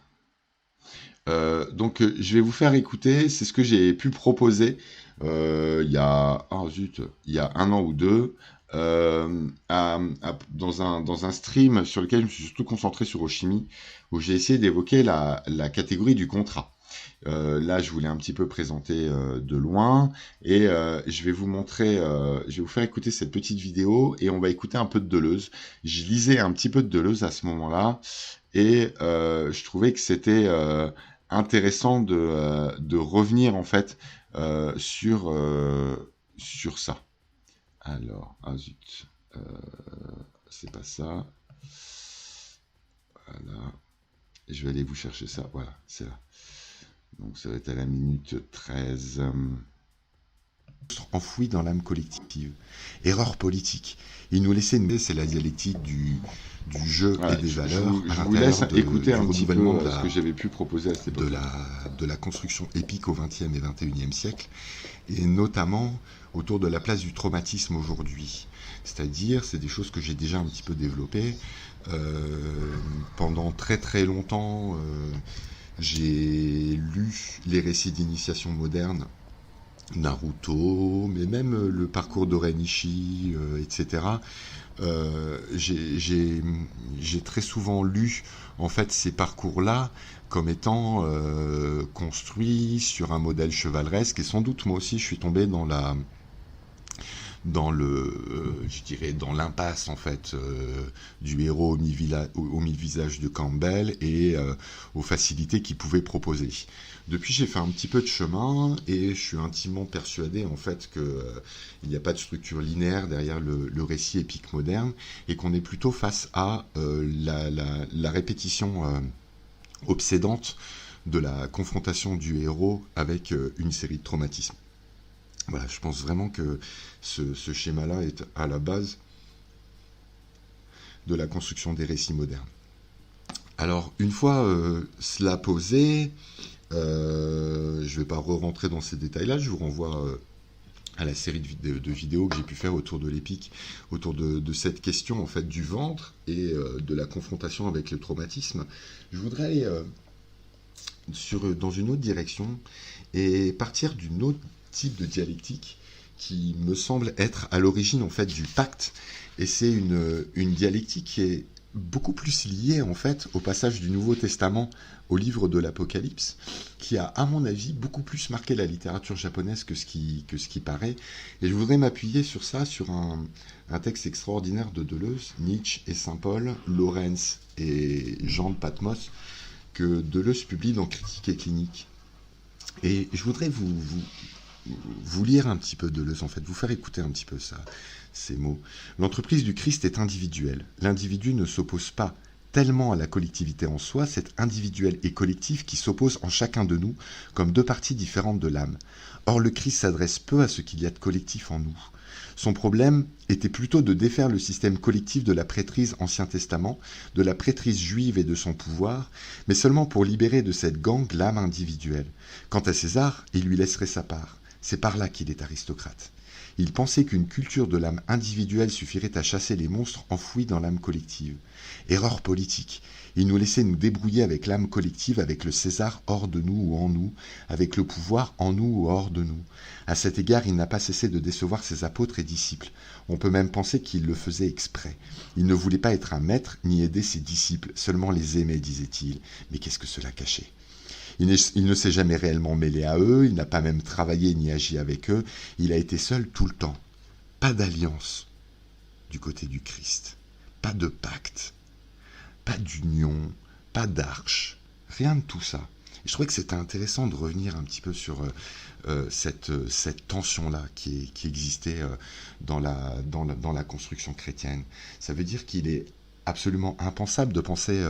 Donc je vais vous faire écouter, c'est ce que j'ai pu proposer il y a il y a un an ou deux, dans un stream sur lequel je me suis surtout concentré sur Oshimi, où j'ai essayé d'évoquer la catégorie du contrat. Là, je voulais un petit peu présenter de loin, et je vais vous montrer, je vais vous faire écouter cette petite vidéo, et on va écouter un peu de Deleuze. Je lisais un petit peu de Deleuze à ce moment-là, et je trouvais que c'était intéressant de revenir en fait sur ça. Alors, zut, c'est pas ça. Voilà. Et je vais aller vous chercher ça. Voilà, c'est là. Donc ça va être à la minute 13. Enfoui dans l'âme collective. Erreur politique. Il nous laissait nous, c'est la dialectique du jeu voilà, et des valeurs. Je vous laisse écouter un petit peu ce que j'avais pu proposer à cette époque. De la construction épique au XXe et XXIe siècle, et notamment autour de la place du traumatisme aujourd'hui. C'est-à-dire, c'est des choses que j'ai déjà un petit peu développées. Pendant très très longtemps, j'ai lu les récits d'initiation moderne, Naruto, mais même le parcours d'Orenishi, etc. J'ai très souvent lu en fait ces parcours-là comme étant construits sur un modèle chevaleresque, et sans doute moi aussi je suis tombé dans je dirais dans l'impasse en fait du héros aux mille visages de Campbell, et aux facilités qu'il pouvait proposer. Depuis, j'ai fait un petit peu de chemin, et je suis intimement persuadé en fait que il n'y a pas de structure linéaire derrière le récit épique moderne, et qu'on est plutôt face à la répétition obsédante de la confrontation du héros avec une série de traumatismes. Voilà, je pense vraiment que ce schéma-là est à la base de la construction des récits modernes. Alors, une fois cela posé, je ne vais pas re-rentrer dans ces détails-là, je vous renvoie à la série de vidéos que j'ai pu faire autour de l'épique, autour de cette question en fait du ventre et de la confrontation avec le traumatisme. Je voudrais aller dans une autre direction et partir d'une autre type de dialectique qui me semble être à l'origine en fait du pacte, et c'est une dialectique qui est beaucoup plus liée en fait au passage du Nouveau Testament au livre de l'Apocalypse, qui a à mon avis beaucoup plus marqué la littérature japonaise que ce qui paraît, et je voudrais m'appuyer sur ça, sur un texte extraordinaire de Deleuze, Nietzsche et Saint-Paul, Lawrence et Jean de Patmos, que Deleuze publie dans Critique et Clinique. Et je voudrais vous lire un petit peu Deleuze, en fait, vous faire écouter un petit peu ça, ces mots. L'entreprise du Christ est individuelle. L'individu ne s'oppose pas tellement à la collectivité en soi, c'est individuel et collectif qui s'opposent en chacun de nous comme deux parties différentes de l'âme. Or, le Christ s'adresse peu à ce qu'il y a de collectif en nous. Son problème était plutôt de défaire le système collectif de la prêtrise Ancien Testament, de la prêtrise juive et de son pouvoir, mais seulement pour libérer de cette gangue l'âme individuelle. Quant à César, il lui laisserait sa part. C'est par là qu'il est aristocrate. Il pensait qu'une culture de l'âme individuelle suffirait à chasser les monstres enfouis dans l'âme collective. Erreur politique. Il nous laissait nous débrouiller avec l'âme collective, avec le César hors de nous ou en nous, avec le pouvoir en nous ou hors de nous. À cet égard, il n'a pas cessé de décevoir ses apôtres et disciples. On peut même penser qu'il le faisait exprès. Il ne voulait pas être un maître ni aider ses disciples, seulement les aimer, disait-il. Mais qu'est-ce que cela cachait ? Il ne s'est jamais réellement mêlé à eux, il n'a pas même travaillé ni agi avec eux, il a été seul tout le temps. Pas d'alliance du côté du Christ, pas de pacte, pas d'union, pas d'arche, rien de tout ça. Et je trouvais que c'était intéressant de revenir un petit peu sur cette tension-là qui existait dans la construction chrétienne. Ça veut dire qu'il est absolument impensable de penser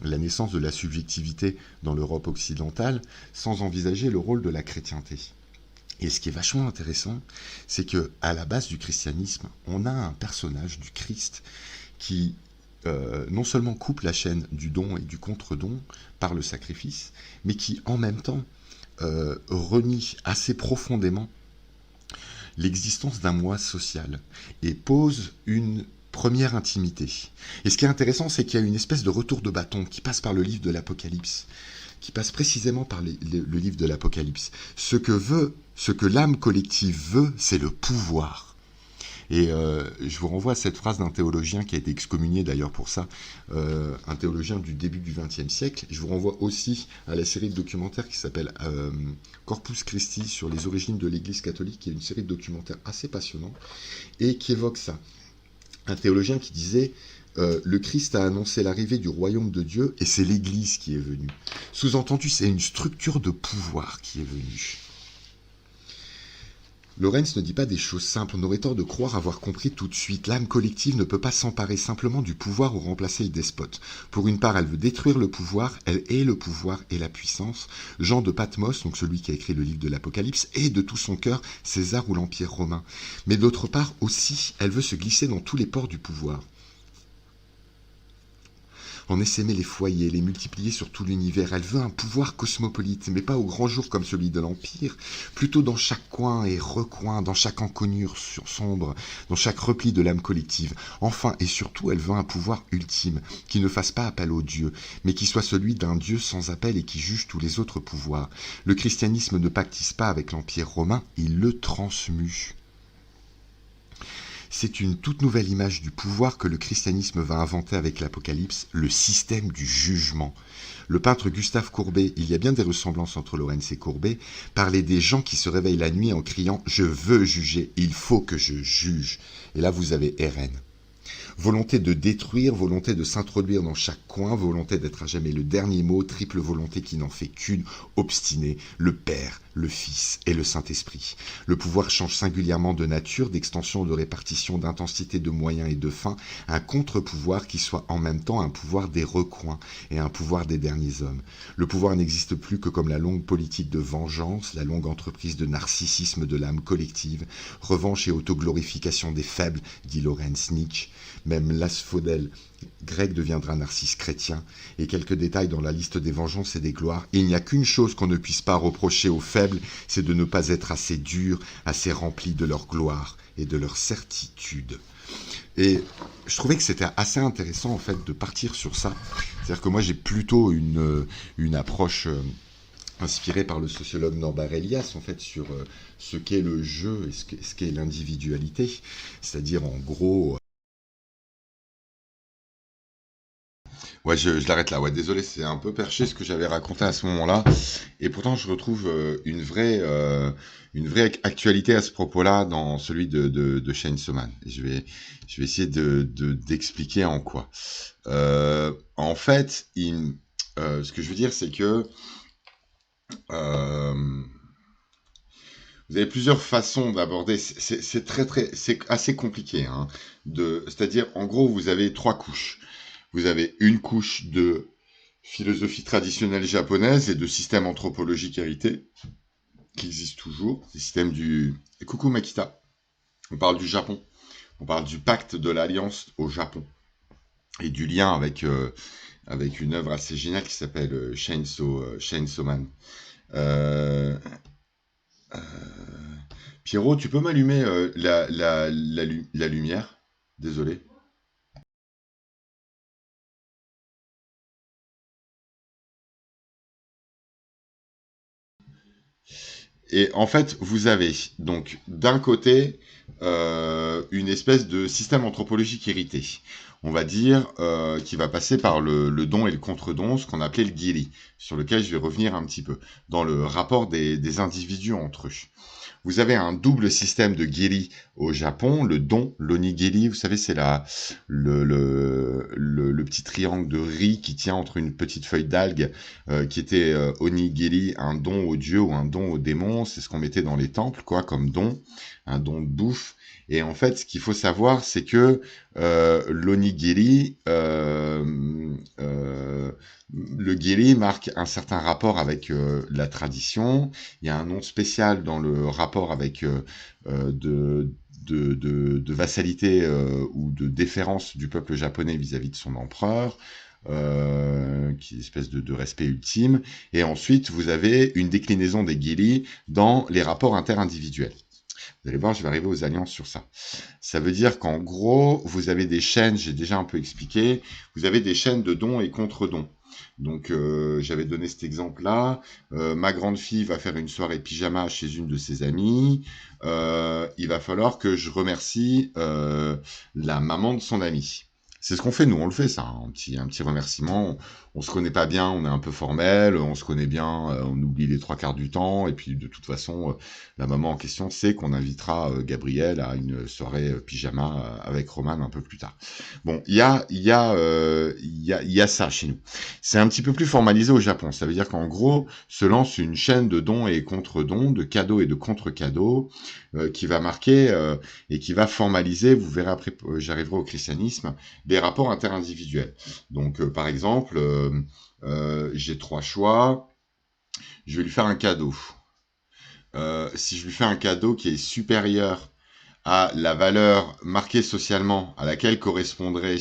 la naissance de la subjectivité dans l'Europe occidentale sans envisager le rôle de la chrétienté. Et ce qui est vachement intéressant, c'est que à la base du christianisme, on a un personnage du Christ qui non seulement coupe la chaîne du don et du contre-don par le sacrifice, mais qui en même temps renie assez profondément l'existence d'un moi social et pose une première intimité. Et ce qui est intéressant, c'est qu'il y a une espèce de retour de bâton qui passe par le livre de l'Apocalypse, qui passe précisément par le livre de l'Apocalypse. Ce que l'âme collective veut, c'est le pouvoir. Et je vous renvoie à cette phrase d'un théologien qui a été excommunié d'ailleurs pour ça, un théologien du début du XXe siècle. Je vous renvoie aussi à la série de documentaires qui s'appelle Corpus Christi sur les origines de l'Église catholique, qui est une série de documentaires assez passionnants et qui évoque ça. Un théologien qui disait le Christ a annoncé l'arrivée du royaume de Dieu et c'est l'Église qui est venue. Sous-entendu, c'est une structure de pouvoir qui est venue. Lawrence ne dit pas des choses simples, on aurait tort de croire avoir compris tout de suite. L'âme collective ne peut pas s'emparer simplement du pouvoir ou remplacer le despote. Pour une part, elle veut détruire le pouvoir, elle est le pouvoir et la puissance. Jean de Patmos, donc celui qui a écrit le livre de l'Apocalypse, est de tout son cœur César ou l'Empire romain. Mais d'autre part aussi, elle veut se glisser dans tous les pores du pouvoir. En essaimer les foyers, les multiplier sur tout l'univers. Elle veut un pouvoir cosmopolite, mais pas au grand jour comme celui de l'Empire, plutôt dans chaque coin et recoin, dans chaque encoignure sombre, dans chaque repli de l'âme collective. Enfin et surtout, elle veut un pouvoir ultime, qui ne fasse pas appel aux dieux, mais qui soit celui d'un Dieu sans appel et qui juge tous les autres pouvoirs. Le christianisme ne pactise pas avec l'Empire romain, il le transmue. C'est une toute nouvelle image du pouvoir que le christianisme va inventer avec l'Apocalypse, le système du jugement. Le peintre Gustave Courbet, il y a bien des ressemblances entre Lawrence et Courbet, parlait des gens qui se réveillent la nuit en criant « Je veux juger, il faut que je juge ». Et là, vous avez RN. Volonté de détruire, volonté de s'introduire dans chaque coin, volonté d'être à jamais le dernier mot, triple volonté qui n'en fait qu'une, obstinée, le Père, le Fils et le Saint-Esprit. Le pouvoir change singulièrement de nature, d'extension, de répartition, d'intensité, de moyens et de fins, un contre-pouvoir qui soit en même temps un pouvoir des recoins et un pouvoir des derniers hommes. Le pouvoir n'existe plus que comme la longue politique de vengeance, la longue entreprise de narcissisme de l'âme collective, revanche et autoglorification des faibles, dit Lawrence Nietzsche. Même l'asphodèle grec deviendra narcisse chrétien, et quelques détails dans la liste des vengeances et des gloires. Il n'y a qu'une chose qu'on ne puisse pas reprocher aux faibles, c'est de ne pas être assez dur, assez rempli de leur gloire et de leur certitude. Et je trouvais que c'était assez intéressant en fait de partir sur ça. C'est-à-dire que moi j'ai plutôt une approche inspiré par le sociologue Norbert Elias, en fait, sur ce qu'est le jeu et ce qu'est l'individualité. C'est-à-dire, en gros... Ouais, je l'arrête là. Ouais, désolé, c'est un peu perché ce que j'avais raconté à ce moment-là. Et pourtant, je retrouve une vraie actualité à ce propos-là dans celui de Chainsaw Man. Et je vais essayer d'expliquer en quoi. En fait, ce que je veux dire, c'est que euh, vous avez plusieurs façons d'aborder. C'est assez compliqué, hein, c'est-à-dire, en gros, vous avez trois couches. Vous avez une couche de philosophie traditionnelle japonaise et de systèmes anthropologiques hérités qui existent toujours. Les systèmes du... Coucou Makita. On parle du Japon. On parle du pacte de l'alliance au Japon et du lien avec une œuvre assez géniale qui s'appelle Chainsaw Man. Euh, euh, Pierrot, tu peux m'allumer la lumière? Désolé. Et en fait, vous avez donc d'un côté une espèce de système anthropologique hérité, on va dire, qui va passer par le don et le contre-don, ce qu'on appelait le giri, sur lequel je vais revenir un petit peu, dans le rapport des individus entre eux. Vous avez un double système de giri au Japon, le don, l'onigiri, vous savez, c'est le petit triangle de riz qui tient entre une petite feuille d'algue, qui était onigiri, un don au dieu ou un don au démon, c'est ce qu'on mettait dans les temples, quoi, comme don, un don de bouffe. Et en fait, ce qu'il faut savoir, c'est que l'onigiri, le giri marque un certain rapport avec la tradition. Il y a un nom spécial dans le rapport avec de vassalité ou de déférence du peuple japonais vis-à-vis de son empereur, qui est une espèce de respect ultime. Et ensuite, vous avez une déclinaison des giri dans les rapports interindividuels. Vous allez voir, je vais arriver aux alliances sur ça. Ça veut dire qu'en gros, vous avez des chaînes, j'ai déjà un peu expliqué, vous avez des chaînes de dons et contre-dons. Donc, j'avais donné cet exemple-là. Ma grande fille va faire une soirée pyjama chez une de ses amies. Il va falloir que je remercie la maman de son amie. C'est ce qu'on fait, nous, on le fait, ça, un petit remerciement. On se connaît pas bien, on est un peu formel, on se connaît bien, on oublie les trois quarts du temps, et puis de toute façon, la maman en question sait qu'on invitera Gabriel à une soirée pyjama avec Roman un peu plus tard. Bon, il y a ça chez nous. C'est un petit peu plus formalisé au Japon. Ça veut dire qu'en gros, se lance une chaîne de dons et contre-dons, de cadeaux et de contre-cadeaux, qui va marquer et qui va formaliser, vous verrez après, j'arriverai au christianisme, des rapports interindividuels. Donc, par exemple, j'ai trois choix. Je vais lui faire un cadeau. Si je lui fais un cadeau qui est supérieur à la valeur marquée socialement à laquelle correspondrait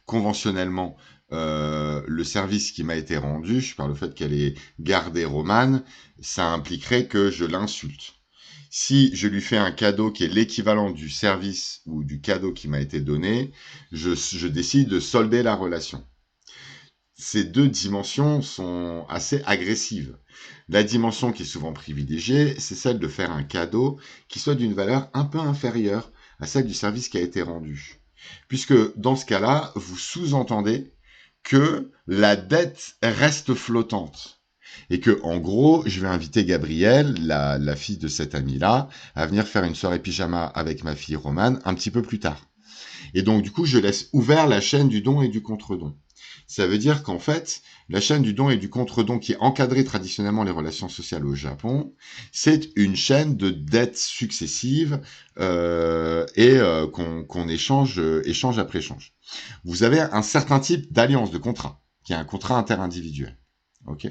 conventionnellement le service qui m'a été rendu, par le fait qu'elle ait gardé Romane, ça impliquerait que je l'insulte. Si je lui fais un cadeau qui est l'équivalent du service ou du cadeau qui m'a été donné, je décide de solder la relation. Ces deux dimensions sont assez agressives. La dimension qui est souvent privilégiée, c'est celle de faire un cadeau qui soit d'une valeur un peu inférieure à celle du service qui a été rendu. Puisque dans ce cas-là, vous sous-entendez que la dette reste flottante. Et que, en gros, je vais inviter Gabrielle, la fille de cette amie-là, à venir faire une soirée pyjama avec ma fille Romane un petit peu plus tard. Et donc, du coup, je laisse ouvert la chaîne du don et du contre-don. Ça veut dire qu'en fait, la chaîne du don et du contre-don qui encadrait traditionnellement les relations sociales au Japon, c'est une chaîne de dettes successives qu'on échange après échange. Vous avez un certain type d'alliance, de contrat, qui est un contrat interindividuel. Ok.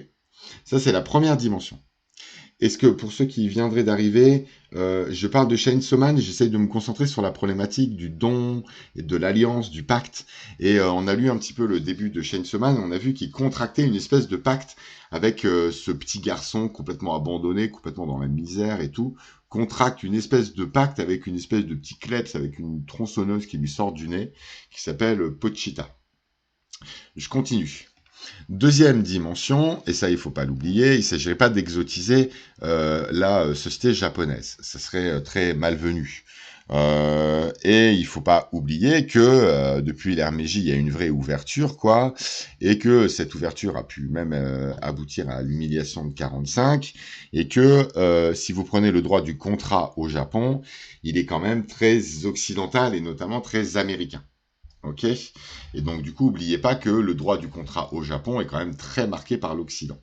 Ça, c'est la première dimension. Est-ce que pour ceux qui viendraient d'arriver, je parle de Chainsaw Man et j'essaye de me concentrer sur la problématique du don et de l'alliance, du pacte. Et on a lu un petit peu le début de Chainsaw Man, on a vu qu'il contractait une espèce de pacte avec ce petit garçon complètement abandonné, complètement dans la misère et tout, contracte une espèce de pacte avec une espèce de petit kleps, avec une tronçonneuse qui lui sort du nez, qui s'appelle Pochita. Je continue. Deuxième dimension, et ça il faut pas l'oublier, il ne s'agirait pas d'exotiser la société japonaise. Ça serait très malvenu. Et il faut pas oublier que depuis l'ère Meiji, il y a une vraie ouverture, quoi, et que cette ouverture a pu même aboutir à l'humiliation de 45, et que si vous prenez le droit du contrat au Japon, il est quand même très occidental et notamment très américain. Ok. Et donc du coup, n'oubliez pas que le droit du contrat au Japon est quand même très marqué par l'Occident.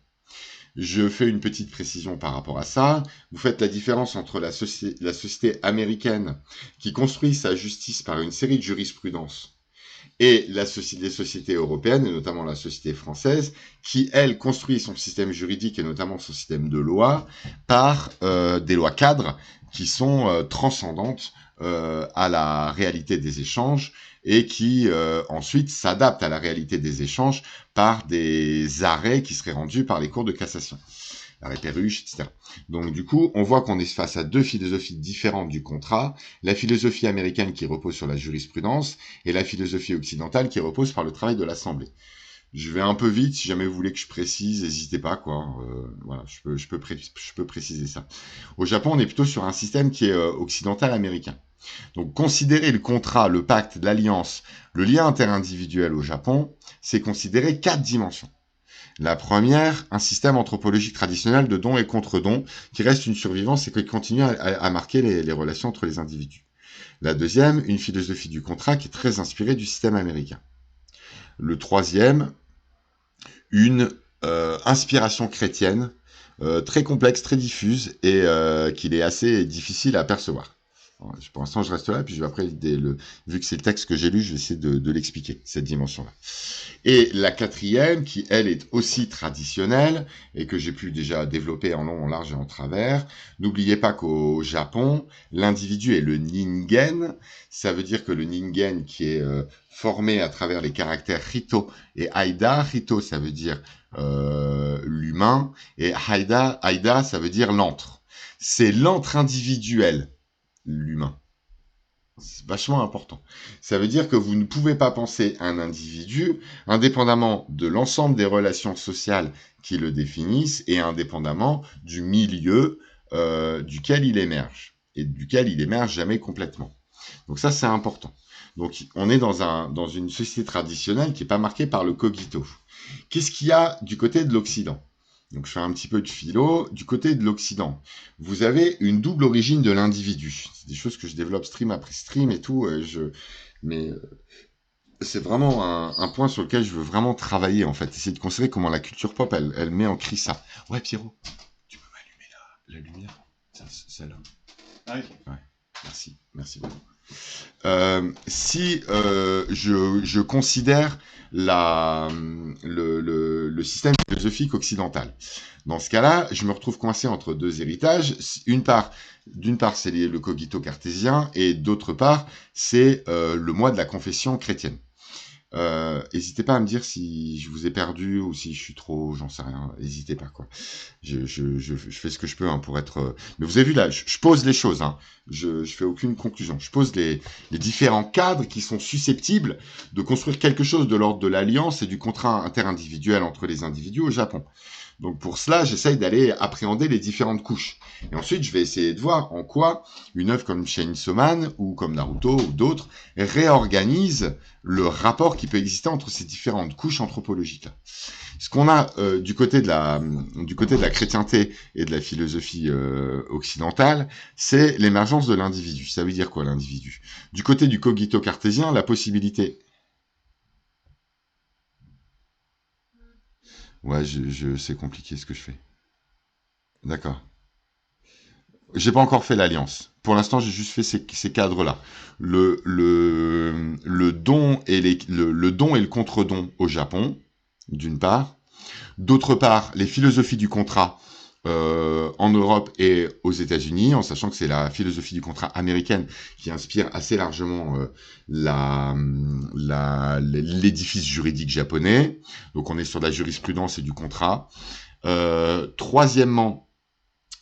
Je fais une petite précision par rapport à ça. Vous faites la différence entre la société américaine qui construit sa justice par une série de jurisprudences et les sociétés européennes, et notamment la société française, qui, elle, construit son système juridique et notamment son système de loi par des lois cadres qui sont transcendantes à la réalité des échanges et qui ensuite s'adaptent à la réalité des échanges par des arrêts qui seraient rendus par les cours de cassation, l'arrêt Perruche, etc. Donc du coup, on voit qu'on est face à deux philosophies différentes du contrat, la philosophie américaine qui repose sur la jurisprudence et la philosophie occidentale qui repose par le travail de l'Assemblée. Je vais un peu vite, si jamais vous voulez que je précise, n'hésitez pas, quoi. Voilà, je peux préciser ça. Au Japon, on est plutôt sur un système qui est occidental américain. Donc, considérer le contrat, le pacte, l'alliance, le lien interindividuel au Japon, c'est considérer 4 dimensions. La première, un système anthropologique traditionnel de dons et contre-dons qui reste une survivance et qui continue à marquer les relations entre les individus. La deuxième, une philosophie du contrat qui est très inspirée du système américain. Le troisième, une inspiration chrétienne très complexe, très diffuse et qu'il est assez difficile à percevoir. Pour l'instant, je reste là, puis je vais après, vu que c'est le texte que j'ai lu, je vais essayer de l'expliquer, cette dimension-là. Et la quatrième, qui, elle, est aussi traditionnelle, et que j'ai pu déjà développer en long, en large et en travers, n'oubliez pas qu'au Japon, l'individu est le ningen, ça veut dire que le ningen qui est formé à travers les caractères Hito et Aida, Hito, ça veut dire l'humain, et Aida, ça veut dire l'antre. C'est l'antre individuel, l'humain. C'est vachement important. Ça veut dire que vous ne pouvez pas penser un individu indépendamment de l'ensemble des relations sociales qui le définissent et indépendamment du milieu duquel il émerge et duquel il émerge jamais complètement. Donc ça, c'est important. Donc on est dans une société traditionnelle qui n'est pas marquée par le cogito. Qu'est-ce qu'il y a du côté de l'Occident ? Donc je fais un petit peu de philo. Du côté de l'Occident, vous avez une double origine de l'individu. C'est des choses que je développe stream après stream et tout. Mais c'est vraiment un point sur lequel je veux vraiment travailler en fait. Essayer de considérer comment la culture pop, elle met en crise ça. Ouais Pierrot, tu peux m'allumer la lumière, celle-là. Ah oui. Ouais. Merci beaucoup. Si je considère le système philosophique occidental, dans ce cas-là, je me retrouve coincé entre deux héritages. D'une part, c'est le cogito cartésien, et d'autre part, c'est le moi de la confession chrétienne. N'hésitez pas à me dire si je vous ai perdu ou si je suis trop, j'en sais rien. N'hésitez pas, quoi. Je fais ce que je peux hein, pour être. Mais vous avez vu là, je pose les choses. Hein. Je fais aucune conclusion. Je pose les différents cadres qui sont susceptibles de construire quelque chose de l'ordre de l'alliance et du contrat interindividuel entre les individus au Japon. Donc pour cela, j'essaye d'aller appréhender les différentes couches. Et ensuite, je vais essayer de voir en quoi une œuvre comme Chainsaw Man ou comme Naruto ou d'autres réorganise le rapport qui peut exister entre ces différentes couches anthropologiques. Ce qu'on a du côté de la chrétienté et de la philosophie occidentale, c'est l'émergence de l'individu. Ça veut dire quoi l'individu ? Du côté du cogito cartésien, la possibilité. Ouais, c'est compliqué ce que je fais. D'accord. J'ai pas encore fait l'alliance. Pour l'instant, j'ai juste fait ces cadres-là. Le don et le don et le contre-don au Japon, d'une part. D'autre part, les philosophies du contrat en Europe et aux États-Unis, en sachant que c'est la philosophie du contrat américaine qui inspire assez largement l'édifice juridique japonais. Donc on est sur de la jurisprudence et du contrat. Troisièmement,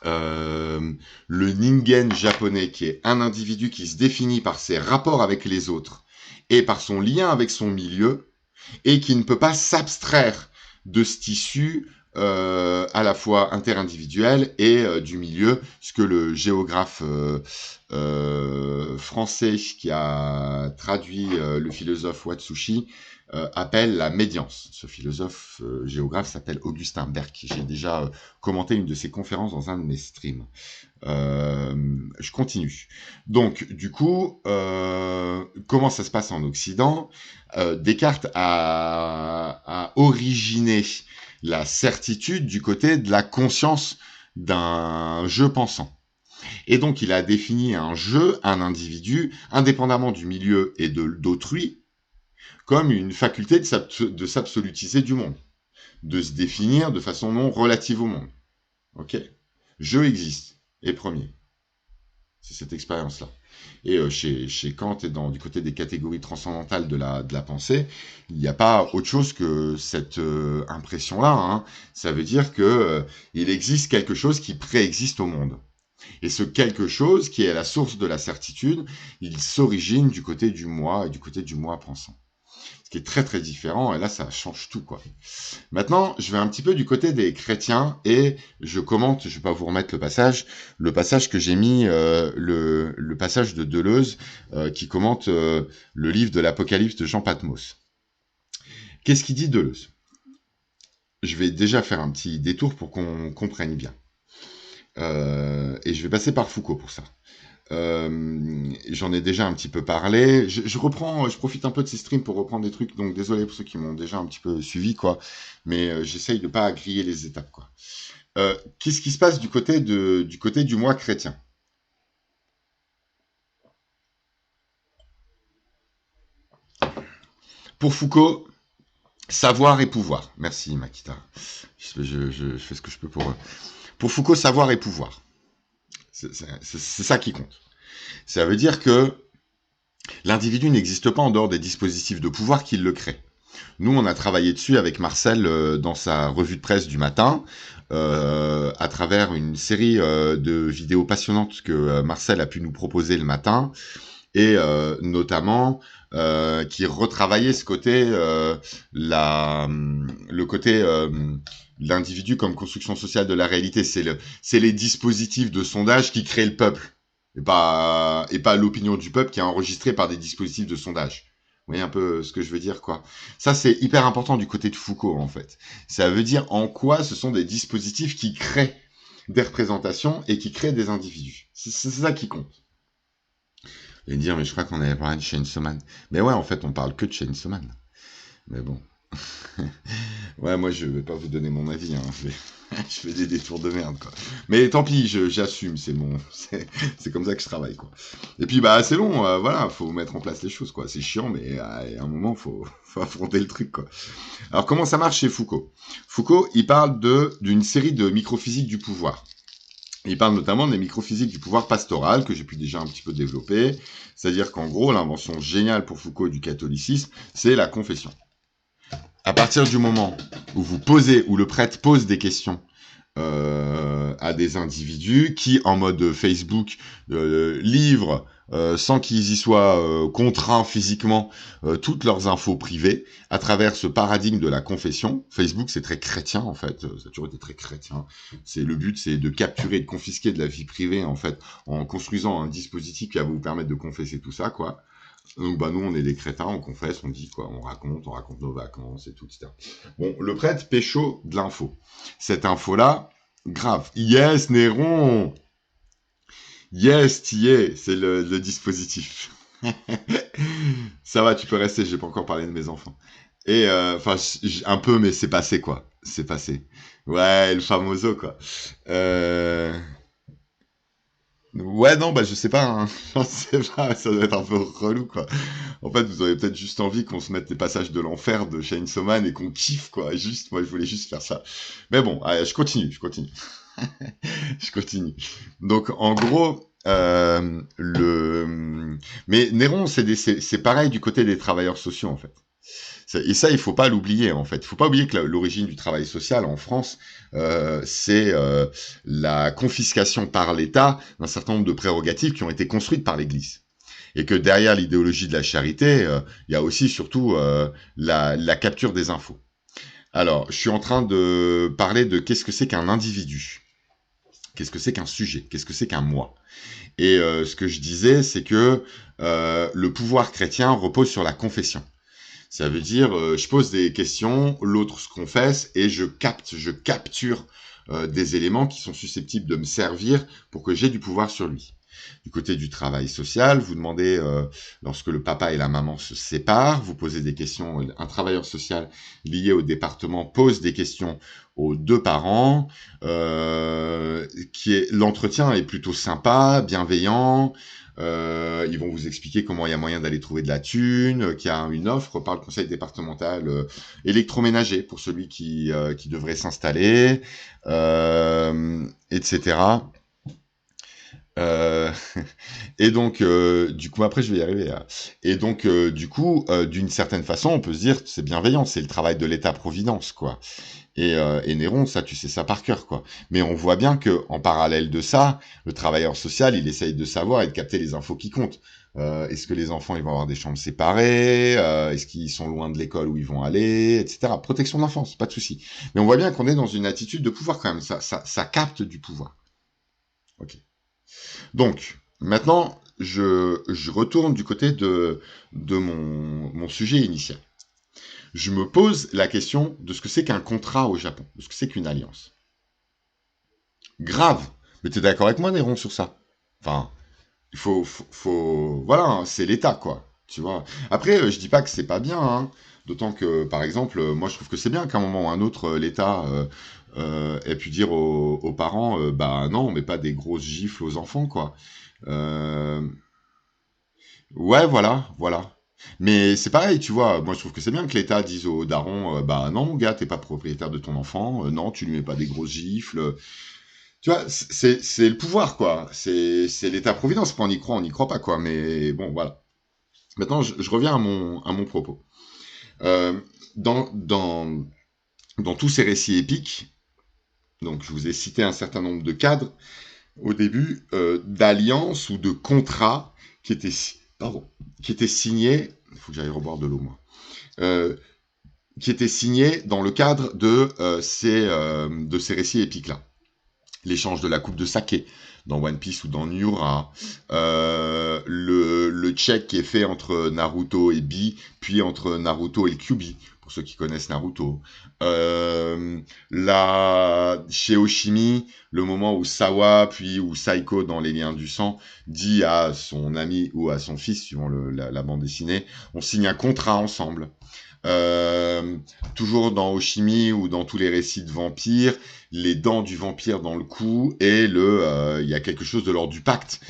le ningen japonais, qui est un individu qui se définit par ses rapports avec les autres et par son lien avec son milieu, et qui ne peut pas s'abstraire de ce tissu à la fois interindividuel et du milieu, ce que le géographe français qui a traduit le philosophe Watsushi appelle la médiance. Ce philosophe géographe s'appelle Augustin Berck. J'ai déjà commenté une de ses conférences dans un de mes streams. Je continue. Donc, du coup, comment ça se passe en Occident? Descartes a originé la certitude du côté de la conscience d'un je pensant. Et donc, il a défini un je, un individu, indépendamment du milieu et d'autrui, comme une faculté de s'absolutiser du monde, de se définir de façon non relative au monde. Ok? Je existe, et premier. C'est cette expérience-là. Et chez Kant et du côté des catégories transcendantales de la pensée, il n'y a pas autre chose que cette impression-là. Hein. Ça veut dire que il existe quelque chose qui préexiste au monde. Et ce quelque chose, qui est la source de la certitude, il s'origine du côté du moi et du côté du moi pensant. Ce qui est très très différent, et là ça change tout, quoi. Maintenant, je vais un petit peu du côté des chrétiens, et je commente, je vais pas vous remettre le passage que j'ai mis, le passage de Deleuze, qui commente le livre de l'Apocalypse de Jean Patmos. Qu'est-ce qu'il dit Deleuze? Je vais déjà faire un petit détour pour qu'on comprenne bien. Et je vais passer par Foucault pour ça. J'en ai déjà un petit peu parlé. Je profite un peu de ces streams pour reprendre des trucs. Donc désolé pour ceux qui m'ont déjà un petit peu suivi, quoi. Mais j'essaye de pas griller les étapes, quoi. Qu'est-ce qui se passe du côté du moi chrétien? Pour Foucault, savoir et pouvoir. Merci Makita. Je fais ce que je peux pour. Pour Foucault, savoir et pouvoir. C'est ça qui compte. Ça veut dire que l'individu n'existe pas en dehors des dispositifs de pouvoir qui le créent. Nous, on a travaillé dessus avec Marcel dans sa revue de presse du matin, à travers une série de vidéos passionnantes que Marcel a pu nous proposer le matin, et notamment qui retravaillait ce côté, le côté l'individu comme construction sociale de la réalité. C'est les dispositifs de sondage qui créent le peuple, et pas l'opinion du peuple qui est enregistrée par des dispositifs de sondage. Vous voyez un peu ce que je veux dire, quoi. Ça, c'est hyper important du côté de Foucault, en fait. Ça veut dire en quoi ce sont des dispositifs qui créent des représentations et qui créent des individus. C'est ça qui compte. Et dire, mais je crois qu'on avait parlé de Chainsaw Man. Mais ouais, en fait, on parle que de Chainsaw Man. Mais bon. Ouais, moi, je vais pas vous donner mon avis. Hein. Je fais des détours de merde, quoi. Mais tant pis, j'assume, c'est comme ça que je travaille, quoi. Et puis, bah, c'est long, voilà, faut mettre en place les choses, quoi. C'est chiant, mais à un moment, faut affronter le truc, quoi. Alors, comment ça marche chez Foucault? Foucault, il parle d'une série de microphysiques du pouvoir. Il parle notamment des microphysiques du pouvoir pastoral, que j'ai pu déjà un petit peu développer. C'est-à-dire qu'en gros, l'invention géniale pour Foucault du catholicisme, c'est la confession. À partir du moment où le prêtre pose des questions à des individus qui, en mode Facebook, livrent, sans qu'ils y soient contraints physiquement, toutes leurs infos privées, à travers ce paradigme de la confession. Facebook, c'est très chrétien, en fait. Ça a toujours été très chrétien. Le but, c'est de capturer et de confisquer de la vie privée, en fait, en construisant un dispositif qui va vous permettre de confesser tout ça, quoi. Donc, bah, nous, on est des crétins, on confesse, on dit, quoi, on raconte nos vacances et tout, etc. Bon, le prêtre pécho de l'info. Cette info-là, grave. Yes, Néron! Yes, t'y es, c'est le dispositif. Ça va, tu peux rester, j'ai pas encore parlé de mes enfants. Et, enfin, un peu, mais c'est passé, quoi. C'est passé. Ouais, le famoso, quoi. Ouais, non, bah je sais pas, hein. Je sais pas, ça doit être un peu relou, quoi. En fait, vous aurez peut-être juste envie qu'on se mette des passages de l'enfer de Chainsaw Man et qu'on kiffe, quoi. Juste, moi, je voulais juste faire ça. Mais bon, allez, je continue. Je continue. Donc, en gros, mais Néron, c'est pareil du côté des travailleurs sociaux, en fait. Et ça, il faut pas l'oublier, en fait. Il faut pas oublier que l'origine du travail social en France, c'est la confiscation par l'État d'un certain nombre de prérogatives qui ont été construites par l'Église. Et que derrière l'idéologie de la charité, il y a aussi surtout la capture des infos. Alors, je suis en train de parler de qu'est-ce que c'est qu'un individu, qu'est-ce que c'est qu'un sujet, qu'est-ce que c'est qu'un moi. Et ce que je disais, c'est que le pouvoir chrétien repose sur la confession. Ça veut dire, je pose des questions, l'autre se confesse, et je capture des éléments qui sont susceptibles de me servir pour que j'ai du pouvoir sur lui. Du côté du travail social, vous demandez, lorsque le papa et la maman se séparent, vous posez des questions, un travailleur social lié au département pose des questions aux deux parents, l'entretien est plutôt sympa, bienveillant, ils vont vous expliquer comment il y a moyen d'aller trouver de la thune, qu'il y a une offre par le conseil départemental électroménager pour celui qui devrait s'installer, etc. Euh, et donc, du coup, après, je vais y arriver. Là. Et donc, du coup, d'une certaine façon, on peut se dire, c'est bienveillant, c'est le travail de l'État-providence, quoi. Et Néron, ça, tu sais ça par cœur, quoi. Mais on voit bien que, en parallèle de ça, le travailleur social, il essaye de savoir et de capter les infos qui comptent. Est-ce que les enfants, ils vont avoir des chambres séparées est-ce qu'ils sont loin de l'école où ils vont aller, etc. Protection de l'enfance, pas de souci. Mais on voit bien qu'on est dans une attitude de pouvoir quand même. Ça capte du pouvoir. Ok. Donc, maintenant, je retourne du côté de mon sujet initial. Je me pose la question de ce que c'est qu'un contrat au Japon, de ce que c'est qu'une alliance. Grave. Mais t'es d'accord avec moi, Néron, sur ça? Enfin, voilà, hein, c'est l'État, quoi. Tu vois. Après, je dis pas que c'est pas bien, hein. D'autant que, par exemple, moi, je trouve que c'est bien qu'à un moment ou un autre, l'État ait pu dire aux parents, bah non, on met pas des grosses gifles aux enfants, quoi. Euh, Ouais, voilà. Mais c'est pareil, tu vois, moi je trouve que c'est bien que l'État dise aux darons, bah non mon gars, t'es pas propriétaire de ton enfant, non, tu lui mets pas des grosses gifles. Tu vois, c'est le pouvoir, quoi. C'est l'État-providence, quand on y croit, on n'y croit pas, quoi. Mais bon, voilà. Maintenant, je reviens à mon propos. Euh, dans, dans, dans tous ces récits épiques, donc je vous ai cité un certain nombre de cadres, au début, d'alliances ou de contrats qui étaient, pardon, qui étaient signés, il faut que j'aille reboire de l'eau, moi, euh, qui étaient signés dans le cadre de ces récits épiques-là. L'échange de la coupe de saké dans One Piece ou dans Nyura, le check qui est fait entre Naruto et Bi, puis entre Naruto et le Kyuubi, pour ceux qui connaissent Naruto. Chez Oshimi, le moment où Sawa, puis où Saiko dans Les Liens du Sang, dit à son ami ou à son fils, suivant la bande dessinée, on signe un contrat ensemble. Euh, Toujours dans Oshimi ou dans tous les récits de vampires, les dents du vampire dans le cou et il y a quelque chose de l'ordre du pacte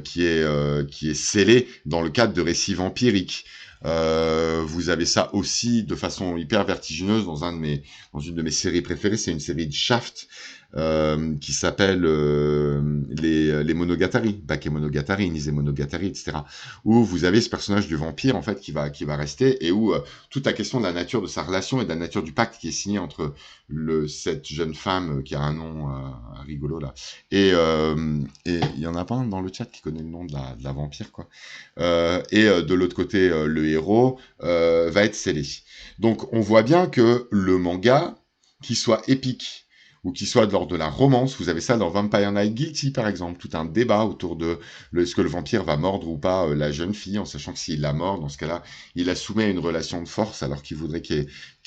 qui est scellé dans le cadre de récits vampiriques. Vous avez ça aussi de façon hyper vertigineuse dans dans une de mes séries préférées, c'est une série de Shaft qui s'appelle les Monogatari, Bakemonogatari, Nisemonogatari, etc. Où vous avez ce personnage du vampire en fait qui va rester et où toute la question de la nature de sa relation et de la nature du pacte qui est signé entre cette jeune femme qui a un nom rigolo là et il y en a pas un dans le chat qui connaît le nom de la vampire quoi de l'autre côté le héros va être scellé. Donc on voit bien que le manga, qu'il soit épique ou qu'il soit de l'ordre de la romance, vous avez ça dans Vampire Night Guilty par exemple, tout un débat autour de est-ce que le vampire va mordre ou pas la jeune fille, en sachant que s'il la mord, dans ce cas-là, il la soumet à une relation de force alors qu'il voudrait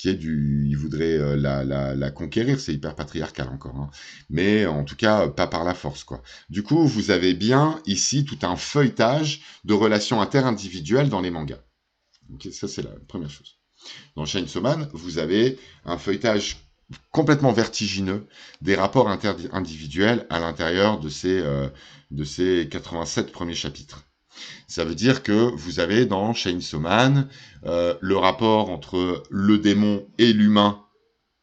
il voudrait la conquérir, c'est hyper patriarcal encore, hein. Mais en tout cas pas par la force quoi. Du coup, vous avez bien ici tout un feuilletage de relations interindividuelles dans les mangas. Okay, ça c'est la première chose. Dans Chainsaw Man, vous avez un feuilletage complètement vertigineux des rapports individuels à l'intérieur de ces 87 premiers chapitres. Ça veut dire que vous avez dans Chainsaw Man le rapport entre le démon et l'humain,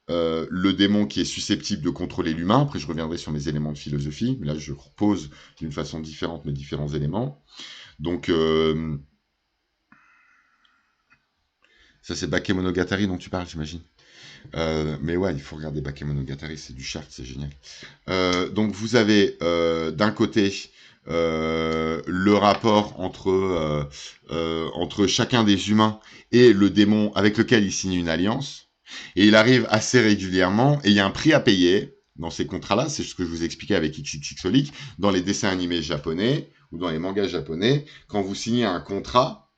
le démon qui est susceptible de contrôler l'humain. Après, je reviendrai sur mes éléments de philosophie, mais là, je repose d'une façon différente mes différents éléments. Donc, ça, c'est Bakemonogatari dont tu parles, j'imagine. Mais ouais, il faut regarder Bakemonogatari, c'est du Shaft, c'est génial. Donc vous avez d'un côté le rapport entre chacun des humains et le démon avec lequel il signe une alliance. Et il arrive assez régulièrement, et il y a un prix à payer dans ces contrats-là, c'est ce que je vous expliquais avec XXXolic, dans les dessins animés japonais, ou dans les mangas japonais, quand vous signez un contrat,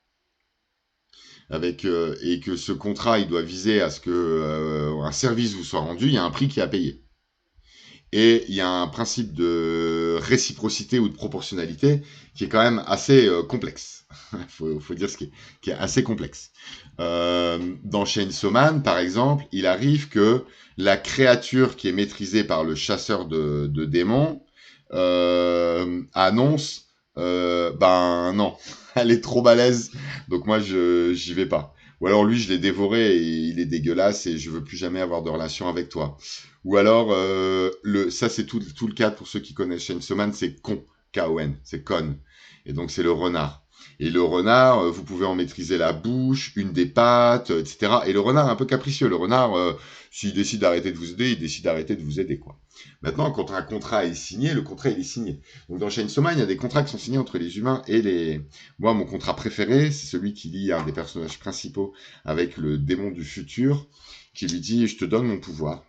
et que ce contrat, il doit viser à ce que un service vous soit rendu, il y a un prix qui est à payer. Et il y a un principe de réciprocité ou de proportionnalité qui est quand même assez complexe. faut dire qui est assez complexe. Dans Chainsaw Man, par exemple, il arrive que la créature qui est maîtrisée par le chasseur de démons annonce ben non, elle est trop balèze, donc moi j'y vais pas. Ou alors lui je l'ai dévoré et il est dégueulasse et je veux plus jamais avoir de relation avec toi. Ou alors ça c'est tout le cas pour ceux qui connaissent Chainsaw Man, c'est con, K-O-N, c'est con. Et donc c'est le renard. Et le renard, vous pouvez en maîtriser la bouche, une des pattes, etc. Et le renard est un peu capricieux. Le renard, s'il décide d'arrêter de vous aider, il décide d'arrêter de vous aider, quoi. Maintenant, quand un contrat est signé, le contrat il est signé. Donc dans Chainsaw Man, il y a des contrats qui sont signés entre les humains et les... Moi, mon contrat préféré, c'est celui qui lie un des personnages principaux avec le démon du futur, qui lui dit « Je te donne mon pouvoir.